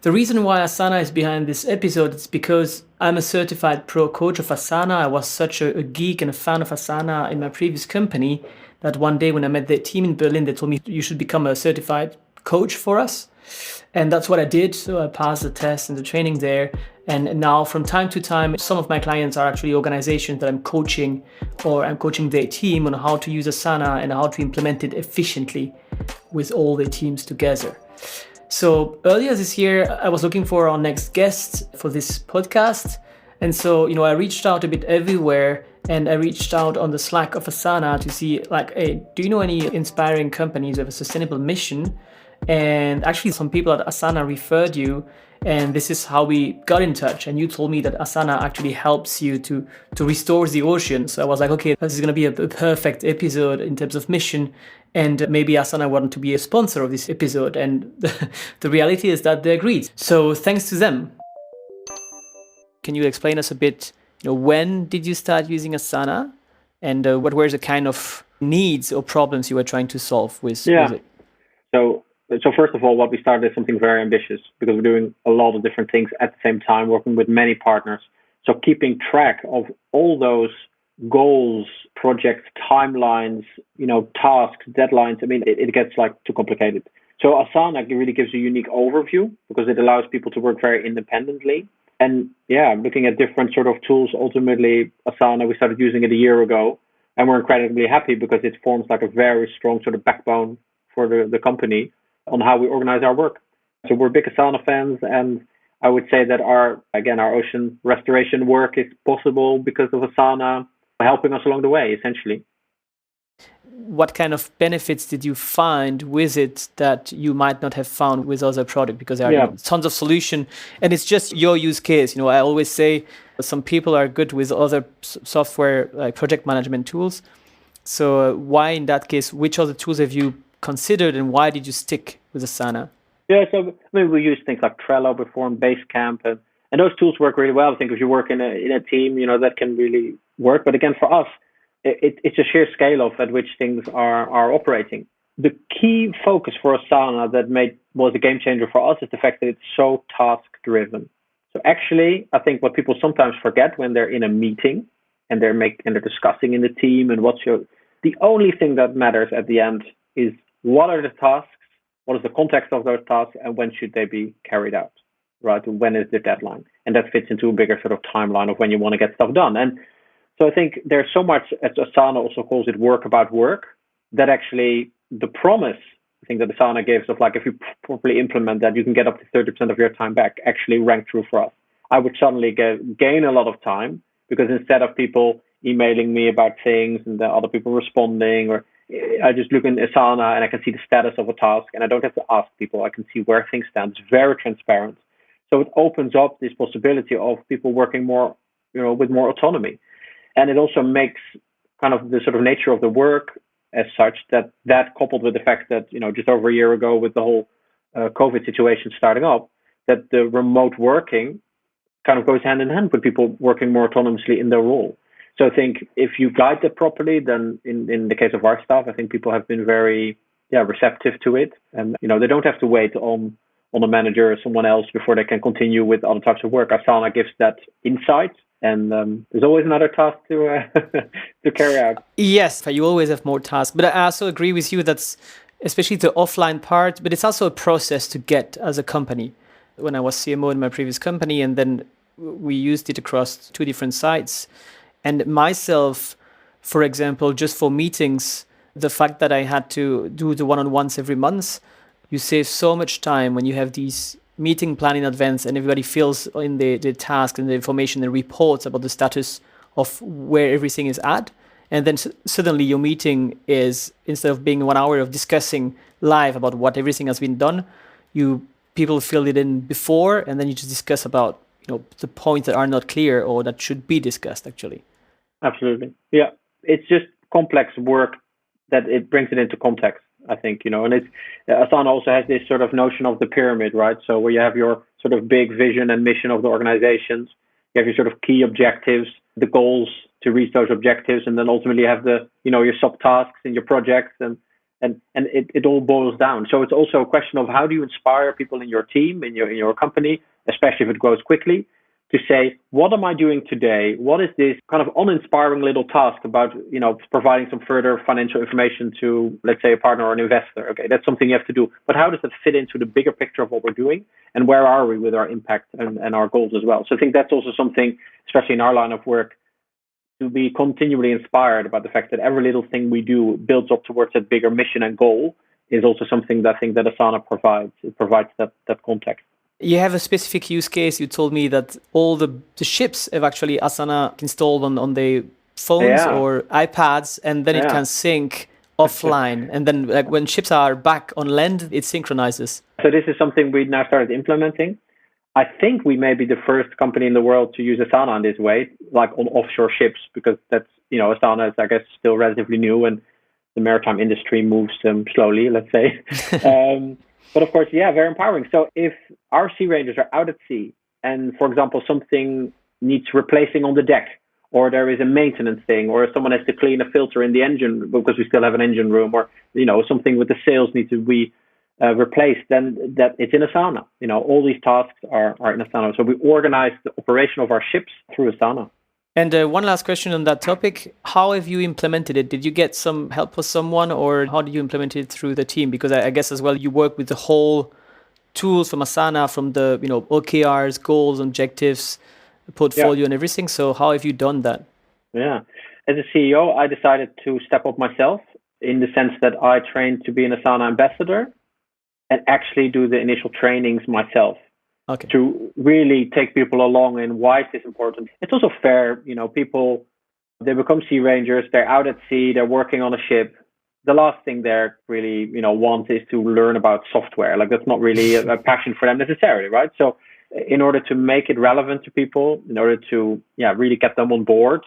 The reason why Asana is behind this episode is because I'm a certified pro coach of Asana. I was such a geek and a fan of Asana in my previous company that one day when I met the team in Berlin, they told me you should become a certified coach for us. And that's what I did. So I passed the test and the training there. And now from time to time, some of my clients are actually organizations that I'm coaching, or I'm coaching their team on how to use Asana and how to implement it efficiently with all the teams together. So earlier this year, I was looking for our next guest for this podcast. And so, I reached out a bit everywhere, and I reached out on the Slack of Asana to see hey, do you know any inspiring companies with a sustainable mission? And actually some people at Asana referred you, and this is how we got in touch. And you told me that Asana actually helps you to restore the ocean. So I was like, okay, this is going to be a perfect episode in terms of mission. And maybe Asana wanted to be a sponsor of this episode. And the reality is that they agreed. So thanks to them. Can you explain us a bit, when did you start using Asana? And what were the kind of needs or problems you were trying to solve with it? So first of all, what we started is something very ambitious, because we're doing a lot of different things at the same time, working with many partners. So keeping track of all those goals, projects, timelines, tasks, deadlines, it gets too complicated. So Asana really gives a unique overview because it allows people to work very independently. And looking at different sort of tools, ultimately Asana, we started using it a year ago, and we're incredibly happy because it forms a very strong sort of backbone for the company on how we organize our work. So we're big Asana fans, and I would say that our ocean restoration work is possible because of Asana helping us along the way, essentially. What kind of benefits did you find with it that you might not have found with other products? Because there are tons of solutions, and it's just your use case. I always say some people are good with other software like project management tools. So why in that case, which other tools have you considered, and why did you stick with Asana? Yeah, so we use things like Trello before, and Basecamp, and those tools work really well. I think if you work in a team, that can really work. But again, for us, it's a sheer scale of at which things are operating. The key focus for Asana that was a game changer for us is the fact that it's so task driven. So actually, I think what people sometimes forget when they're in a meeting and they're discussing in the team and the only thing that matters at the end is what are the tasks, what is the context of those tasks, and when should they be carried out, right? When is the deadline? And that fits into a bigger sort of timeline of when you want to get stuff done. And so I think there's so much, as Asana also calls it, work about work, that actually the promise, I think that Asana gives of like, if you properly implement that, you can get up to 30% of your time back, actually rang true for us. I would suddenly gain a lot of time, because instead of people emailing me about things and then other people responding, or I just look in Asana and I can see the status of a task and I don't have to ask people. I can see where things stand. It's very transparent. So it opens up this possibility of people working more, with more autonomy. And it also makes kind of the sort of nature of the work as such that coupled with the fact that, just over a year ago with the whole COVID situation starting up, that the remote working kind of goes hand in hand with people working more autonomously in their role. So I think if you guide that properly, then in the case of our staff, I think people have been very receptive to it. And, they don't have to wait on a manager or someone else before they can continue with other types of work. Asana gives that insight. And there's always another task to to carry out. Yes, you always have more tasks. But I also agree with you that's especially the offline part, but it's also a process to get as a company. When I was CMO in my previous company, and then we used it across 2 different sites. And myself, for example, just for meetings, the fact that I had to do the one-on-ones every month, you save so much time when you have these meeting plan in advance and everybody fills in the task and the information and reports about the status of where everything is at. And then suddenly your meeting is, instead of being 1 hour of discussing live about what everything has been done, people fill it in before, and then you just discuss about the points that are not clear or that should be discussed actually. Absolutely. Yeah. It's just complex work that it brings it into context, I think, and it's Asana also has this sort of notion of the pyramid, right? So where you have your sort of big vision and mission of the organizations, you have your sort of key objectives, the goals to reach those objectives, and then ultimately you have the, your subtasks and your projects, and it all boils down. So it's also a question of how do you inspire people in your team, in your company, especially if it grows quickly, to say, what am I doing today? What is this kind of uninspiring little task about, providing some further financial information to, let's say, a partner or an investor? Okay, that's something you have to do. But how does that fit into the bigger picture of what we're doing? And where are we with our impact and our goals as well? So I think that's also something, especially in our line of work, to be continually inspired about the fact that every little thing we do builds up towards that bigger mission and goal is also something that I think that Asana provides. It provides that context. You have a specific use case. You told me that all the ships have actually Asana installed on their phones or iPads, and then it can sync offline. And then like when ships are back on land, it synchronizes. So this is something we now started implementing. I think we may be the first company in the world to use Asana in this way, like on offshore ships, because that's, Asana is, I guess, still relatively new and the maritime industry moves slowly, let's say. But of course, very empowering. So if our sea rangers are out at sea and, for example, something needs replacing on the deck, or there is a maintenance thing, or someone has to clean a filter in the engine because we still have an engine room, or, something with the sails needs to be replaced, then that it's in Asana. All these tasks are in Asana. So we organize the operation of our ships through Asana. And one last question on that topic. How have you implemented it? Did you get some help with someone, or how did you implement it through the team? Because I guess as well, you work with the whole tools from Asana, from the OKRs, goals, objectives, portfolio and everything. So how have you done that? Yeah. As a CEO, I decided to step up myself in the sense that I trained to be an Asana ambassador and actually do the initial trainings myself. Okay. To really take people along in why is this important. It's also fair, people, they become sea rangers, they're out at sea, they're working on a ship. The last thing they're really, want is to learn about software. Like that's not really a passion for them necessarily, right? So in order to make it relevant to people, in order to really get them on board,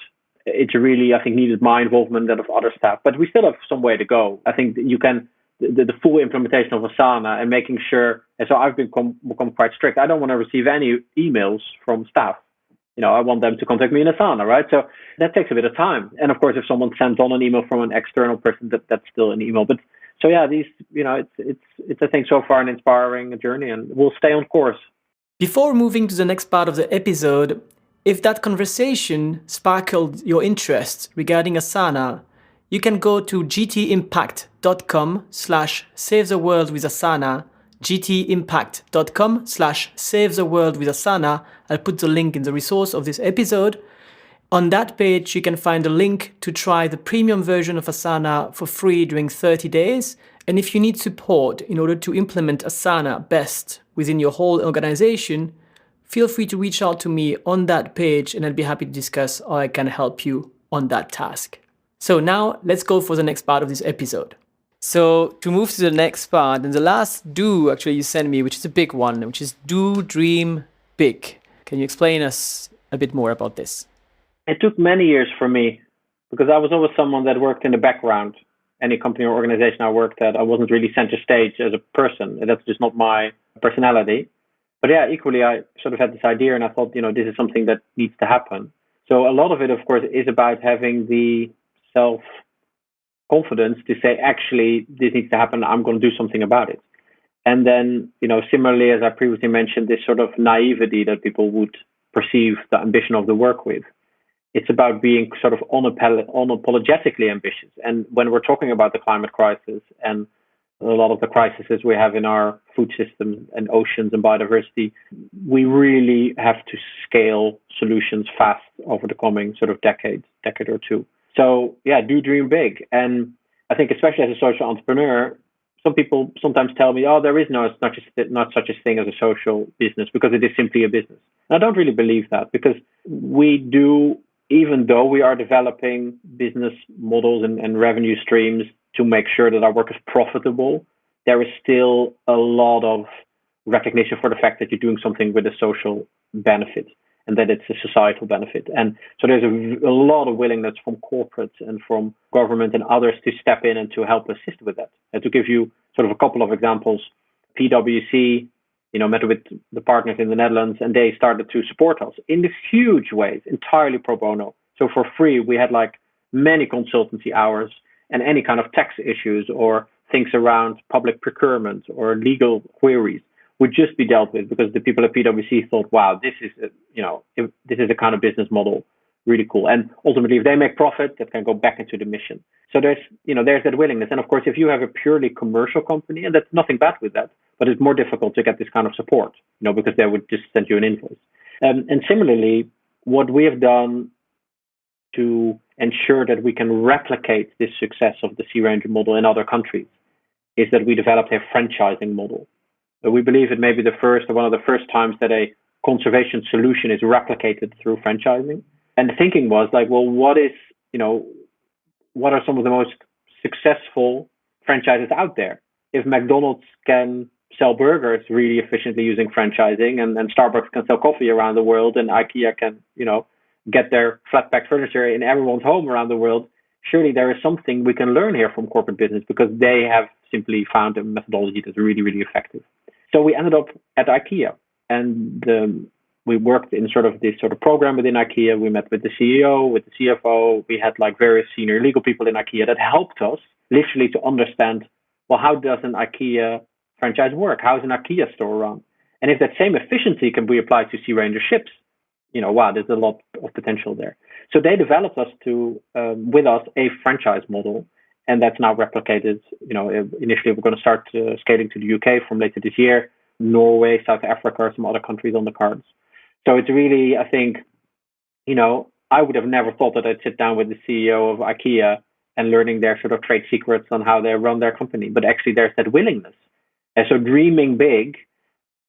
it's really, I think, needed my involvement and of other staff. But we still have some way to go. I think that you can the full implementation of Asana and making sure, and so I've become quite strict. I don't want to receive any emails from staff. I want them to contact me in Asana, right? So that takes a bit of time. And of course, if someone sends on an email from an external person, that's still an email. But so these, it's I think so far an inspiring journey, and we'll stay on course. Before moving to the next part of the episode, if that conversation sparkled your interest regarding Asana, you can go to gtimpact.com/savetheworldwithasana, gtimpact.com/savetheworldwithasana. I'll put the link in the resource of this episode. On that page, you can find a link to try the premium version of Asana for free during 30 days. And if you need support in order to implement Asana best within your whole organization, feel free to reach out to me on that page and I'll be happy to discuss how I can help you on that task. So now let's go for the next part of this episode. So to move to the next part, and the last do actually you sent me, which is a big one, which is do dream big. Can you explain us a bit more about this? It took many years for me because I was always someone that worked in the background. Any company or organization I worked at, I wasn't really center stage as a person. That's just not my personality. But yeah, equally, I sort of had this idea and I thought, this is something that needs to happen. So a lot of it, of course, is about having the self-confidence to say, actually, this needs to happen. I'm going to do something about it. And then, similarly, as I previously mentioned, this sort of naivety that people would perceive the ambition of the work with. It's about being sort of unapologetically ambitious. And when we're talking about the climate crisis and a lot of the crises we have in our food systems and oceans and biodiversity, we really have to scale solutions fast over the coming sort of decade or two. So yeah, do dream big. And I think especially as a social entrepreneur, some people sometimes tell me, oh, there is not such a thing as a social business because it is simply a business. And I don't really believe that because we do, even though we are developing business models and revenue streams to make sure that our work is profitable, there is still a lot of recognition for the fact that you're doing something with a social benefit and that it's a societal benefit. And so there's a lot of willingness from corporates and from government and others to step in and to help assist with that. And to give you sort of a couple of examples, PwC, met with the partners in the Netherlands, and they started to support us in these huge ways, entirely pro bono. So for free, we had like many consultancy hours, and any kind of tax issues or things around public procurement or legal queries would just be dealt with because the people at PwC thought, wow, this is a kind of business model, really cool. And ultimately, if they make profit, that can go back into the mission. So there's that willingness. And of course, if you have a purely commercial company, and that's nothing bad with that, but it's more difficult to get this kind of support, because they would just send you an invoice. And similarly, what we have done to ensure that we can replicate this success of the Sea Ranger model in other countries is that we developed a franchising model. So we believe it may be one of the first times that a conservation solution is replicated through franchising. And the thinking was like, well, what are some of the most successful franchises out there? If McDonald's can sell burgers really efficiently using franchising, and Starbucks can sell coffee around the world, and IKEA can, get their flat pack furniture in everyone's home around the world, surely there is something we can learn here from corporate business because they have simply found a methodology that's really, really effective. So we ended up at IKEA, and we worked in this program within IKEA. We met with the CEO, with the CFO. We had like various senior legal people in IKEA that helped us literally to understand, well, how does an IKEA franchise work? How is an IKEA store run? And if that same efficiency can be applied to Sea Ranger ships, wow, there's a lot of potential there. So they developed with us a franchise model, and that's now replicated. Initially we're going to start scaling to the UK from later this year, Norway, South Africa, some other countries on the cards. So it's really, I think, I would have never thought that I'd sit down with the CEO of IKEA and learning their sort of trade secrets on how they run their company. But actually there's that willingness. And so dreaming big,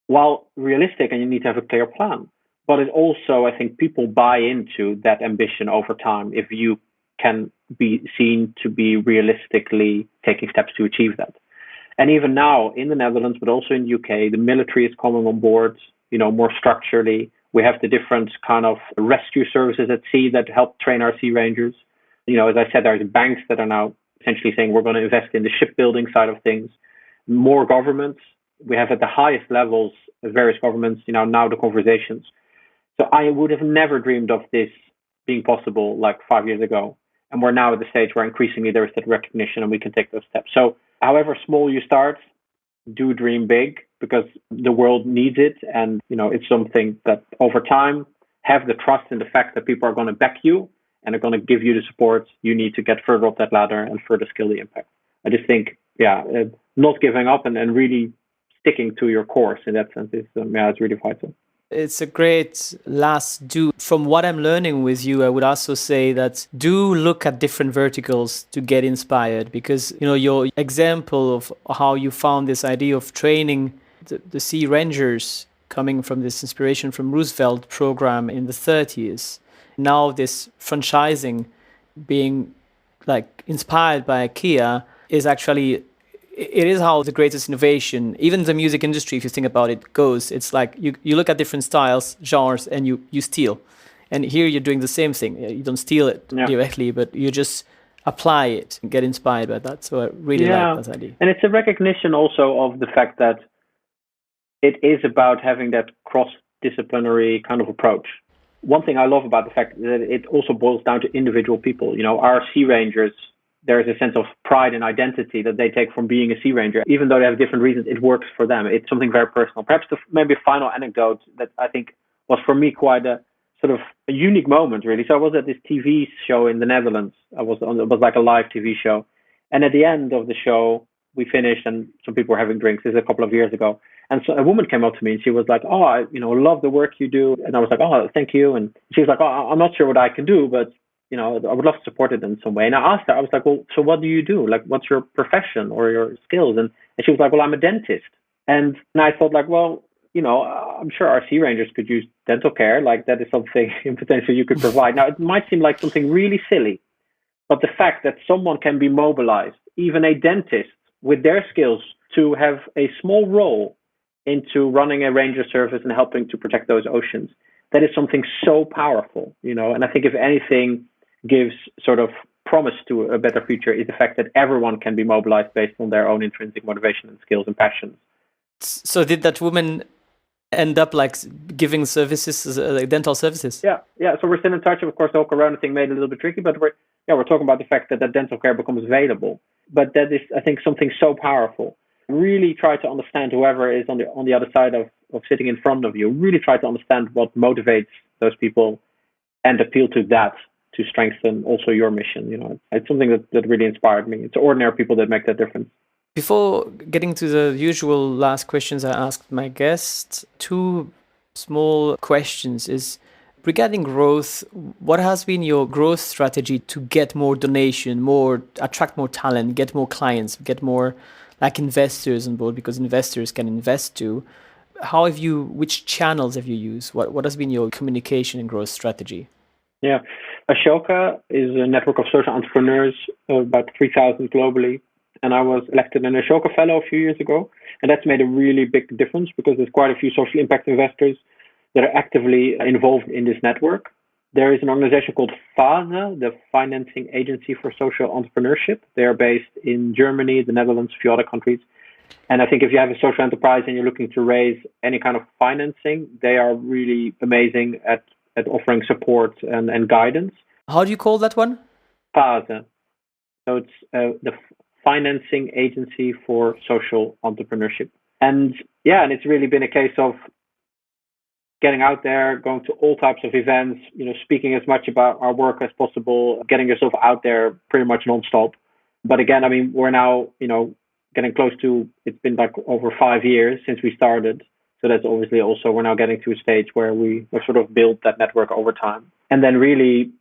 while realistic, and you need to have a clear plan. But it also, I think, people buy into that ambition over time if you can be seen to be realistically taking steps to achieve that. And even now in the Netherlands, but also in the UK, the military is coming on board, more structurally. We have the different kind of rescue services at sea that help train our Sea Rangers. As I said, there's banks that are now essentially saying we're going to invest in the shipbuilding side of things. More governments. We have at the highest levels, various governments, now the conversations. So I would have never dreamed of this being possible like 5 years ago. And we're now at the stage where increasingly there is that recognition and we can take those steps. So however small you start, do dream big because the world needs it. And, it's something that over time have the trust in the fact that people are going to back you and are going to give you the support you need to get further up that ladder and further scale the impact. I just think, not giving up and really sticking to your course in that sense is it's really vital. It's a great last do. From what I'm learning with you, I would also say that do look at different verticals to get inspired, because your example of how you found this idea of training the sea rangers coming from this inspiration from Roosevelt program in the 30s. Now this franchising being like inspired by IKEA is actually, it is how the greatest innovation, even the music industry, if you think about it, goes. It's like you look at different styles, genres, and you steal. And here you're doing the same thing. You don't steal it directly, but you just apply it and get inspired by that. So I really like that idea. And it's a recognition also of the fact that it is about having that cross-disciplinary kind of approach. One thing I love about the fact that it also boils down to individual people. Our sea rangers, there is a sense of pride and identity that they take from being a sea ranger. Even though they have different reasons, it works for them. It's something very personal. Perhaps maybe a final anecdote that I think was for me quite a sort of a unique moment, really. So I was at this TV show in the Netherlands. It was like a live TV show. And at the end of the show, we finished and some people were having drinks. This is a couple of years ago. And so a woman came up to me and she was like, "Oh, I love the work you do." And I was like, "Oh, thank you." And she was like, "Oh, I'm not sure what I can do, but I would love to support it in some way." And I asked her, I was like, "Well, so what do you do? Like, what's your profession or your skills?" And she was like, "Well, I'm a dentist." And I thought like, well, I'm sure our sea rangers could use dental care. Like that is something in potential you could provide. Now, it might seem like something really silly, but the fact that someone can be mobilized, even a dentist with their skills, to have a small role into running a ranger service and helping to protect those oceans, that is something so powerful, And I think if anything gives sort of promise to a better future is the fact that everyone can be mobilized based on their own intrinsic motivation and skills and passions. So did that woman end up like giving services, like dental services? Yeah. So we're still in touch. Of course, the whole Corona thing made it a little bit tricky, but we're talking about the fact that dental care becomes available. But that is, I think, something so powerful. Really try to understand whoever is on the other side of sitting in front of you. Really try to understand what motivates those people and appeal to that to strengthen also your mission. It's something that really inspired me. It's ordinary people that make that difference. Before getting to the usual last questions I asked my guests, two small questions is regarding growth. What has been your growth strategy to get more donation, attract more talent, get more clients, get more like investors on board, because investors can invest too? Which channels have you used? What has been your communication and growth strategy? Yeah, Ashoka is a network of social entrepreneurs, about 3,000 globally. And I was elected an Ashoka Fellow a few years ago. And that's made a really big difference because there's quite a few social impact investors that are actively involved in this network. There is an organization called FASE, the Financing Agency for Social Entrepreneurship. They are based in Germany, the Netherlands, a few other countries. And I think if you have a social enterprise and you're looking to raise any kind of financing, they are really amazing at offering support and guidance. How do you call that one? FASE. So it's the Financing Agency for Social Entrepreneurship. And it's really been a case of getting out there, going to all types of events, speaking as much about our work as possible, getting yourself out there pretty much nonstop. But again, we're now, getting close to, it's been like over 5 years since we started. So that's obviously also, we're now getting to a stage where we've sort of built that network over time. And then really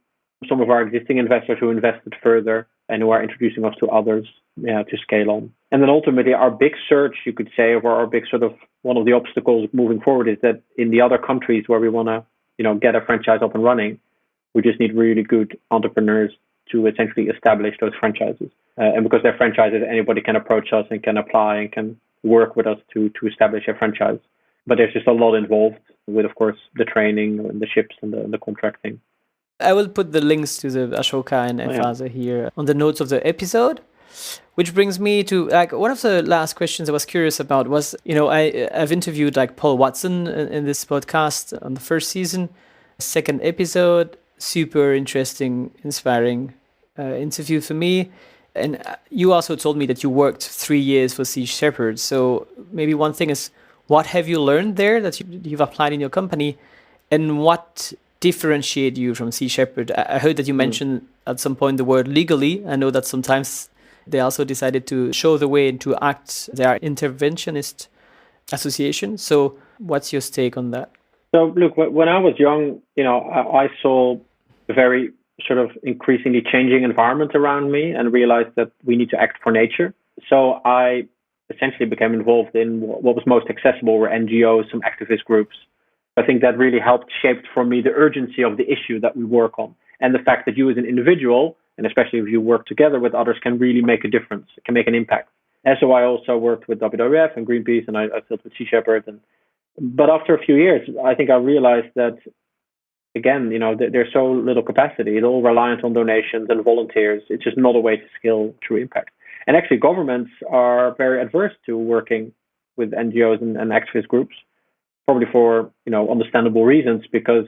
some of our existing investors who invested further and who are introducing us to others, to scale on. And then ultimately our big search, you could say, or our big sort of one of the obstacles moving forward is that in the other countries where we want to, get a franchise up and running, we just need really good entrepreneurs to essentially establish those franchises. And because they're franchises, anybody can approach us and can apply and can work with us to establish a franchise. But there's just a lot involved with, of course, the training and the ships and the contracting. I will put the links to the Ashoka and FASE here on the notes of the episode, which brings me to one of the last questions I was curious about was, I've interviewed Paul Watson in this podcast on the first season, second episode, super interesting, inspiring interview for me. And you also told me that you worked 3 years for Sea Shepherd. So maybe one thing is, what have you learned there that you've applied in your company? And what differentiate you from Sea Shepherd? I heard that you mentioned at some point the word legally. I know that sometimes they also decided to show the way and to act. They are interventionist association. So what's your take on that? So look, when I was young, I saw a very sort of increasingly changing environment around me and realized that we need to act for nature. So I essentially became involved in what was most accessible were NGOs, some activist groups. I think that really helped shape for me the urgency of the issue that we work on, and the fact that you as an individual, and especially if you work together with others, can really make a difference, can make an impact. And so I also worked with WWF and Greenpeace, and I still with Sea Shepherd. But after a few years, I think I realized that, again, there's so little capacity. It's all reliant on donations and volunteers. It's just not a way to scale true impact. And actually, governments are very adverse to working with NGOs and activist groups, probably for understandable reasons, because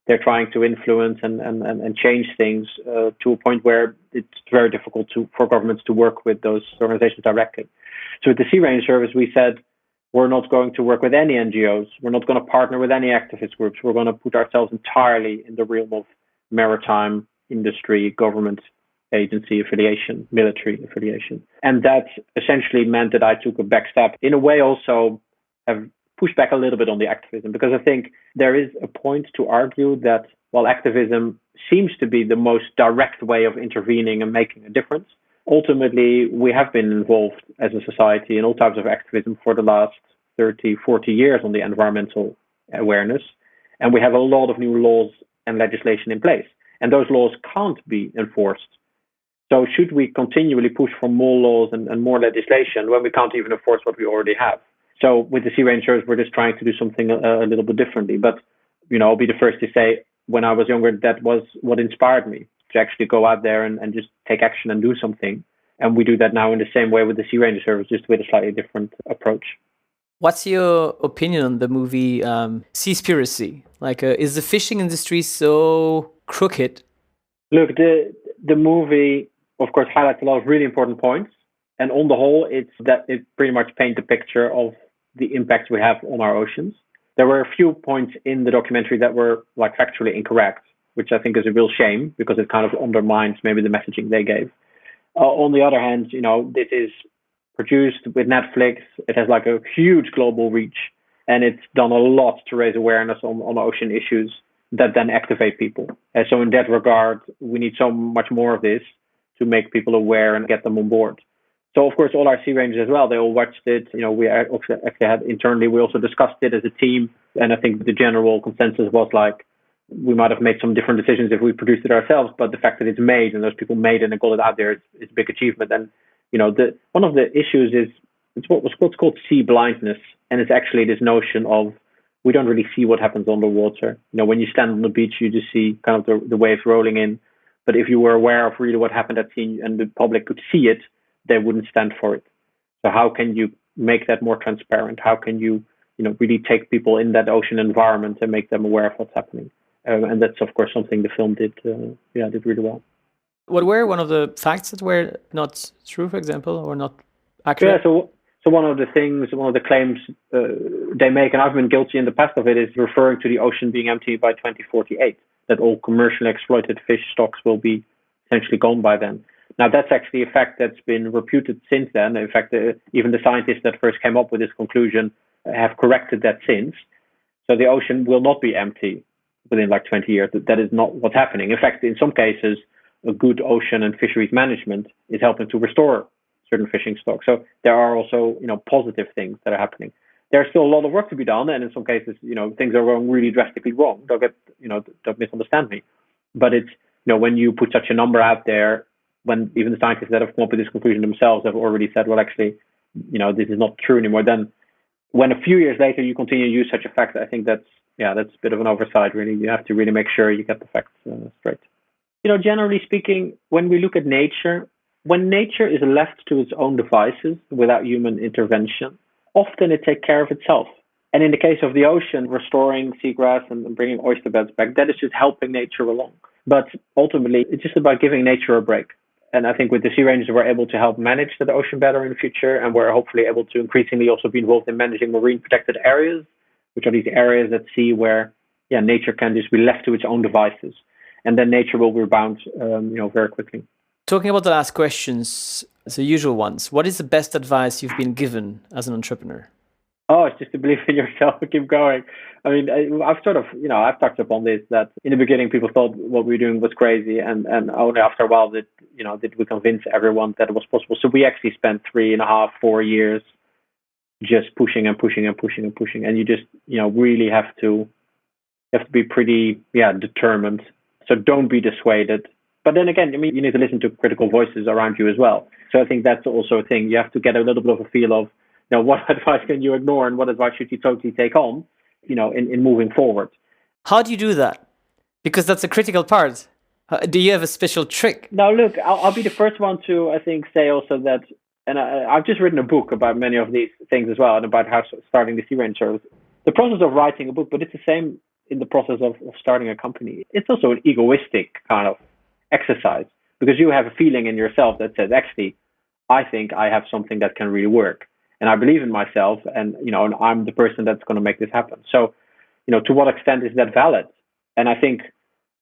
they're trying to influence and change things to a point where it's very difficult for governments to work with those organizations directly. So with the Sea Range Service, we said, we're not going to work with any NGOs. We're not going to partner with any activist groups. We're going to put ourselves entirely in the realm of maritime industry, government agency affiliation, military affiliation. And that essentially meant that I took a back step. In a way, also have pushed back a little bit on the activism, because I think there is a point to argue that while activism seems to be the most direct way of intervening and making a difference, ultimately, we have been involved as a society in all types of activism for the last 30, 40 years on the environmental awareness. And we have a lot of new laws and legislation in place. And those laws can't be enforced. So should we continually push for more laws and more legislation when we can't even enforce what we already have? So with the Sea Range Service, we're just trying to do something a little bit differently. But, I'll be the first to say, when I was younger, that was what inspired me to actually go out there and just take action and do something. And we do that now in the same way with the Sea Range Service, just with a slightly different approach. What's your opinion on the movie Seaspiracy? Is the fishing industry so crooked? Look, the movie, of course, highlights a lot of really important points. And on the whole, it pretty much paints a picture of the impact we have on our oceans. There were a few points in the documentary that were factually incorrect, which I think is a real shame, because it kind of undermines maybe the messaging they gave. On the other hand, this is produced with Netflix. It has a huge global reach, and it's done a lot to raise awareness on ocean issues that then activate people. And so in that regard, we need so much more of this to make people aware and get them on board. So, of course, all our Sea Rangers as well, they all watched it. We actually had internally, we also discussed it as a team. And I think the general consensus was we might have made some different decisions if we produced it ourselves, but the fact that it's made and those people made it and got it out there, it's a big achievement. And, one of the issues is it's what's called sea blindness. And it's actually this notion of we don't really see what happens underwater. When you stand on the beach, you just see kind of the waves rolling in. But if you were aware of really what happened at sea and the public could see it, they wouldn't stand for it. So how can you make that more transparent? How can you, really take people in that ocean environment and make them aware of what's happening? And that's, of course, something the film did really well. What were one of the facts that were not true, for example, or not accurate? Yeah, so one of the claims they make, and I've been guilty in the past of it, is referring to the ocean being empty by 2048, that all commercially exploited fish stocks will be essentially gone by then. Now, that's actually a fact that's been refuted since then. In fact, even the scientists that first came up with this conclusion have corrected that since. So the ocean will not be empty within 20 years. That is not what's happening. In fact, in some cases, a good ocean and fisheries management is helping to restore certain fishing stocks. So there are also, positive things that are happening. There's still a lot of work to be done, and in some cases, things are going really drastically wrong. Don't misunderstand me. But it's, when you put such a number out there, when even the scientists that have come up with this conclusion themselves have already said, well, actually, this is not true anymore. Then when a few years later you continue to use such a fact, I think that's a bit of an oversight, really. You have to really make sure you get the facts straight. Generally speaking, when we look at nature, when nature is left to its own devices without human intervention, often it takes care of itself. And in the case of the ocean, restoring seagrass and bringing oyster beds back, that is just helping nature along. But ultimately, it's just about giving nature a break. And I think with the Sea Rangers, we're able to help manage the ocean better in the future. And we're hopefully able to increasingly also be involved in managing marine protected areas, which are these areas at sea where nature can just be left to its own devices, and then nature will rebound, very quickly. Talking about the last questions, the usual ones, what is the best advice you've been given as an entrepreneur? Oh, it's just to believe in yourself and keep going. I mean, I've sort of, I've touched upon this, that in the beginning people thought what we were doing was crazy, and only after a while did we convince everyone that it was possible. So we actually spent 3.5, 4 years just pushing and pushing and pushing and pushing, and you just, really have to be pretty, determined. So don't be dissuaded. But then again, I mean, you need to listen to critical voices around you as well. So I think that's also a thing. You have to get a little bit of a feel of, what advice can you ignore and what advice should you totally take on, in moving forward. How do you do that? Because that's a critical part. Do you have a special trick? Now, look, I'll be the first one to, I think, say also that, and I've just written a book about many of these things as well, and about how starting the Sea Range service. The process of writing a book, but it's the same in the process of starting a company. It's also an egoistic kind of exercise, because you have a feeling in yourself that says, actually, I think I have something that can really work. And I believe in myself, and and I'm the person that's going to make this happen. So, to what extent is that valid? And I think,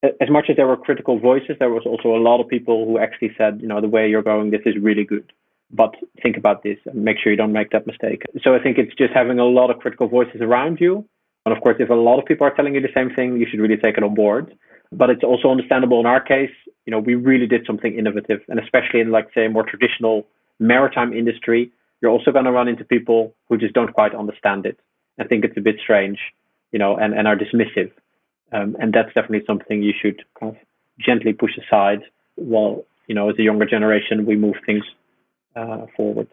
as much as there were critical voices, there was also a lot of people who actually said, the way you're going, this is really good, but think about this and make sure you don't make that mistake. So I think it's just having a lot of critical voices around you. And of course, if a lot of people are telling you the same thing, you should really take it on board. But it's also understandable in our case, we really did something innovative, and especially in, like, say, a more traditional maritime industry, you're also going to run into people who just don't quite understand it and think it's a bit strange, and are dismissive. And that's definitely something you should kind of gently push aside while, as a younger generation, we move things forward.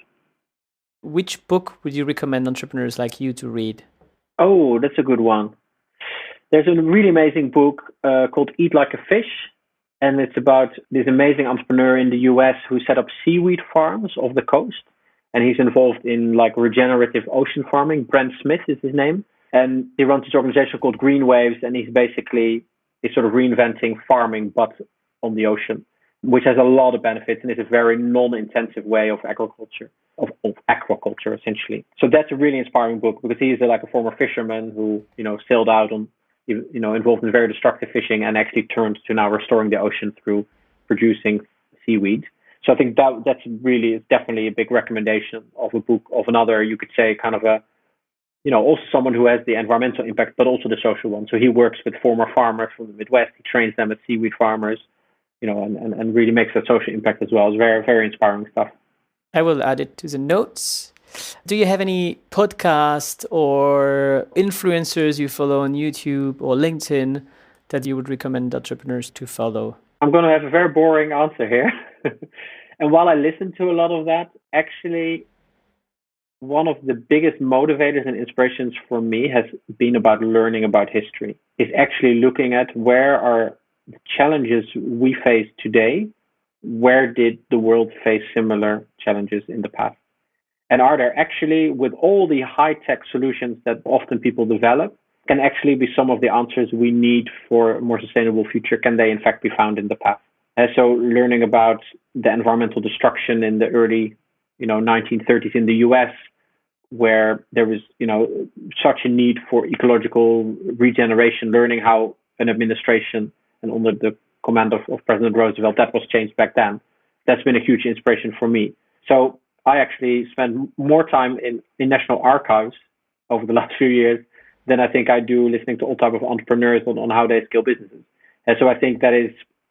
Which book would you recommend entrepreneurs like you to read? Oh, that's a good one. There's a really amazing book called Eat Like a Fish. And it's about this amazing entrepreneur in the US who set up seaweed farms off the coast. And he's involved in, like, regenerative ocean farming. Brent Smith is his name. And he runs this organization called Green Waves. And he's sort of reinventing farming, but on the ocean, which has a lot of benefits. And it's a very non-intensive way of agriculture, of aquaculture, essentially. So that's a really inspiring book, because he's like a former fisherman who, sailed out on, involved in very destructive fishing, and actually turned to now restoring the ocean through producing seaweed. So I think that's really definitely a big recommendation of a book. Of another, you could say, kind of a, also someone who has the environmental impact, but also the social one. So he works with former farmers from the Midwest. He trains them as seaweed farmers, and really makes a social impact as well. It's very, very inspiring stuff. I will add it to the notes. Do you have any podcast or influencers you follow on YouTube or LinkedIn that you would recommend entrepreneurs to follow? I'm going to have a very boring answer here. And while I listen to a lot of that, actually, one of the biggest motivators and inspirations for me has been about learning about history. Is actually looking at where are the challenges we face today. Where did the world face similar challenges in the past? And are there actually, with all the high-tech solutions that often people develop, can actually be some of the answers we need for a more sustainable future? Can they, in fact, be found in the past? And so learning about the environmental destruction in the early, 1930s in the US, where there was, such a need for ecological regeneration, learning how an administration, and under the command of President Roosevelt, that was changed back then. That's been a huge inspiration for me. So I actually spent more time in national archives over the last few years than I think I do listening to all type of entrepreneurs on how they scale businesses. And so I think that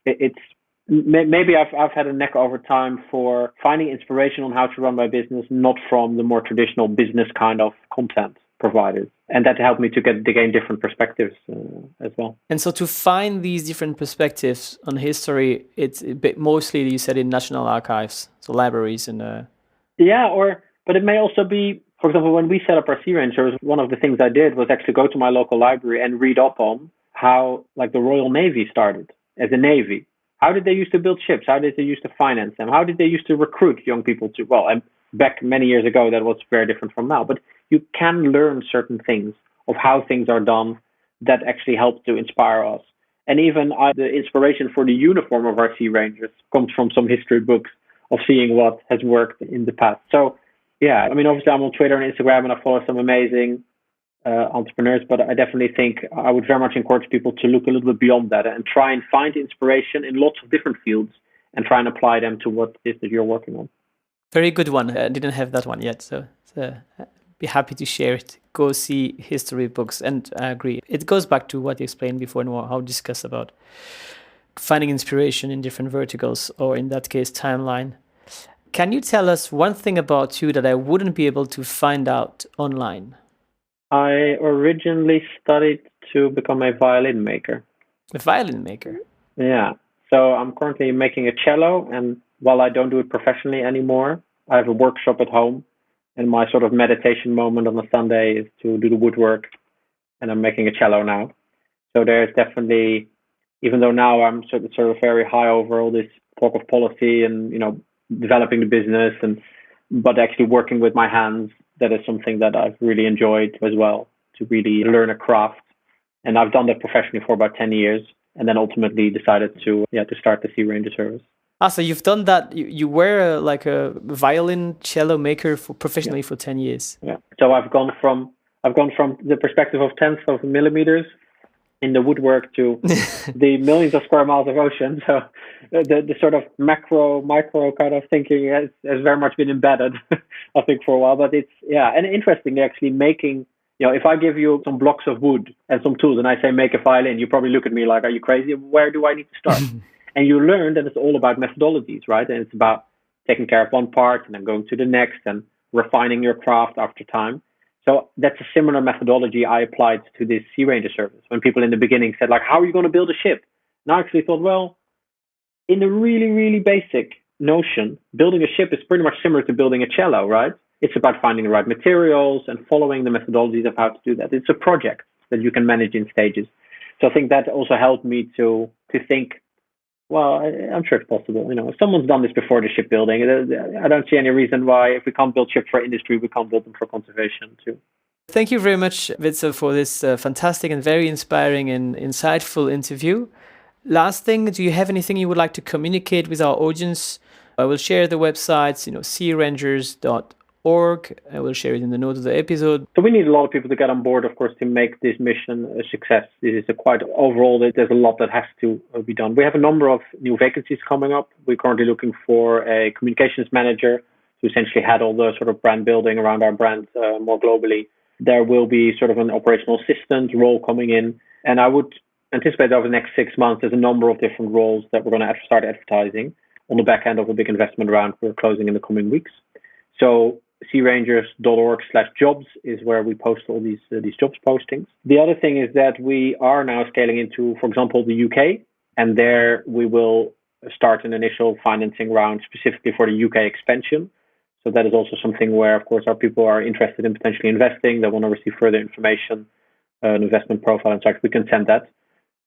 it's maybe I've had a knack over time for finding inspiration on how to run my business, not from the more traditional business kind of content providers. And that helped me to gain different perspectives as well. And so to find these different perspectives on history, it's a bit mostly, you said, in national archives, so libraries and... But it may also be, for example, when we set up our Sea Range service, one of the things I did was actually go to my local library and read up on how, like, the Royal Navy started as a navy. How did they used to build ships? How did they used to finance them? How did they used to recruit young people to, well, and back many years ago, that was very different from now. But you can learn certain things of how things are done that actually help to inspire us. And even the inspiration for the uniform of our Sea Rangers comes from some history books of seeing what has worked in the past. So, yeah, I mean, obviously I'm on Twitter and Instagram, and I follow some amazing entrepreneurs, but I definitely think I would very much encourage people to look a little bit beyond that and try and find inspiration in lots of different fields and try and apply them to what it is that you're working on. Very good one. I didn't have that one yet, so be happy to share it. Go see history books, and I agree. It goes back to what you explained before and how we discussed about finding inspiration in different verticals, or in that case, timeline. Can you tell us one thing about you that I wouldn't be able to find out online? I originally studied to become a violin maker. A violin maker? Yeah. So I'm currently making a cello, and while I don't do it professionally anymore, I have a workshop at home, and my sort of meditation moment on a Sunday is to do the woodwork, and I'm making a cello now. So there's definitely, even though now I'm sort of very high over all this talk of policy and, developing the business, but actually working with my hands, that is something that I've really enjoyed as well, to really learn a craft. And I've done that professionally for about 10 years, and then ultimately decided to start the Sea Ranger service. So you've done that. You were like a violin cello maker professionally for 10 years. Yeah. So I've gone from the perspective of tenths of millimeters in the woodwork to the millions of square miles of ocean. So the sort of micro kind of thinking has very much been embedded, I think, for a while. But and interestingly, actually making, if I give you some blocks of wood and some tools and I say make a violin, you probably look at me like, are you crazy? Where do I need to start? And you learn that it's all about methodologies, right? And it's about taking care of one part and then going to the next and refining your craft after time. So that's a similar methodology I applied to this Sea Ranger service. When people in the beginning said, like, how are you going to build a ship? And I actually thought, well, in a really, really basic notion, building a ship is pretty much similar to building a cello, right? It's about finding the right materials and following the methodologies of how to do that. It's a project that you can manage in stages. So I think that also helped me to think, well, I'm sure it's possible. If someone's done this before the shipbuilding, I don't see any reason why, if we can't build ships for industry, we can't build them for conservation too. Thank you very much, Wietse, for this fantastic and very inspiring and insightful interview. Last thing, do you have anything you would like to communicate with our audience? I will share the websites, searangers.org. I will share it in the notes of the episode. So we need a lot of people to get on board, of course, to make this mission a success. This is overall, there's a lot that has to be done. We have a number of new vacancies coming up. We're currently looking for a communications manager to essentially head all the sort of brand building around our brand more globally. There will be sort of an operational assistant role coming in. And I would anticipate over the next 6 months, there's a number of different roles that we're going to start advertising on the back end of a big investment round we're closing in the coming weeks. So searangers.org/jobs is where we post all these jobs postings. The other thing is that we are now scaling into, for example, the UK, and there we will start an initial financing round specifically for the UK expansion. So that is also something where, of course, our people are interested in potentially investing. They want to receive further information, an investment profile, and such. We can send that.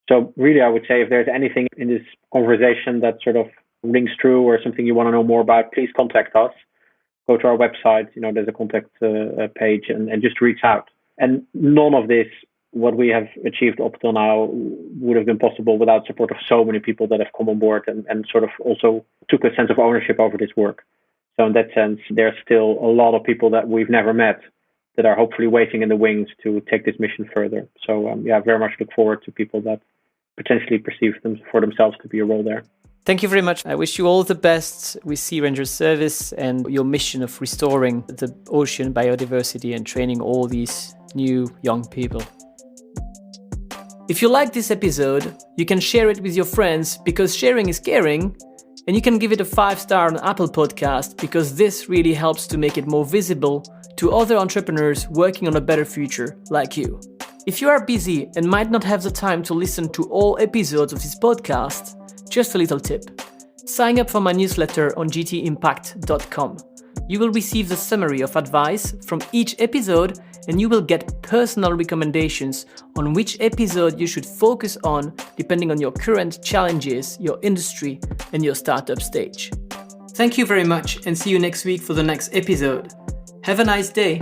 So really, I would say if there's anything in this conversation that sort of rings true or something you want to know more about, please contact us. Go to our website, there's a contact page and just reach out. And none of this, what we have achieved up till now, would have been possible without support of so many people that have come on board and sort of also took a sense of ownership over this work. So in that sense, there's still a lot of people that we've never met that are hopefully waiting in the wings to take this mission further. So I very much look forward to people that potentially perceive them for themselves to be a role there. Thank you very much. I wish you all the best with Sea Ranger service and your mission of restoring the ocean biodiversity and training all these new young people. If you like this episode, you can share it with your friends because sharing is caring, and you can give it a 5-star on Apple Podcast because this really helps to make it more visible to other entrepreneurs working on a better future like you. If you are busy and might not have the time to listen to all episodes of this podcast, just a little tip. Sign up for my newsletter on gtimpact.com. You will receive the summary of advice from each episode, and you will get personal recommendations on which episode you should focus on depending on your current challenges, your industry, and your startup stage. Thank you very much, and see you next week for the next episode. Have a nice day.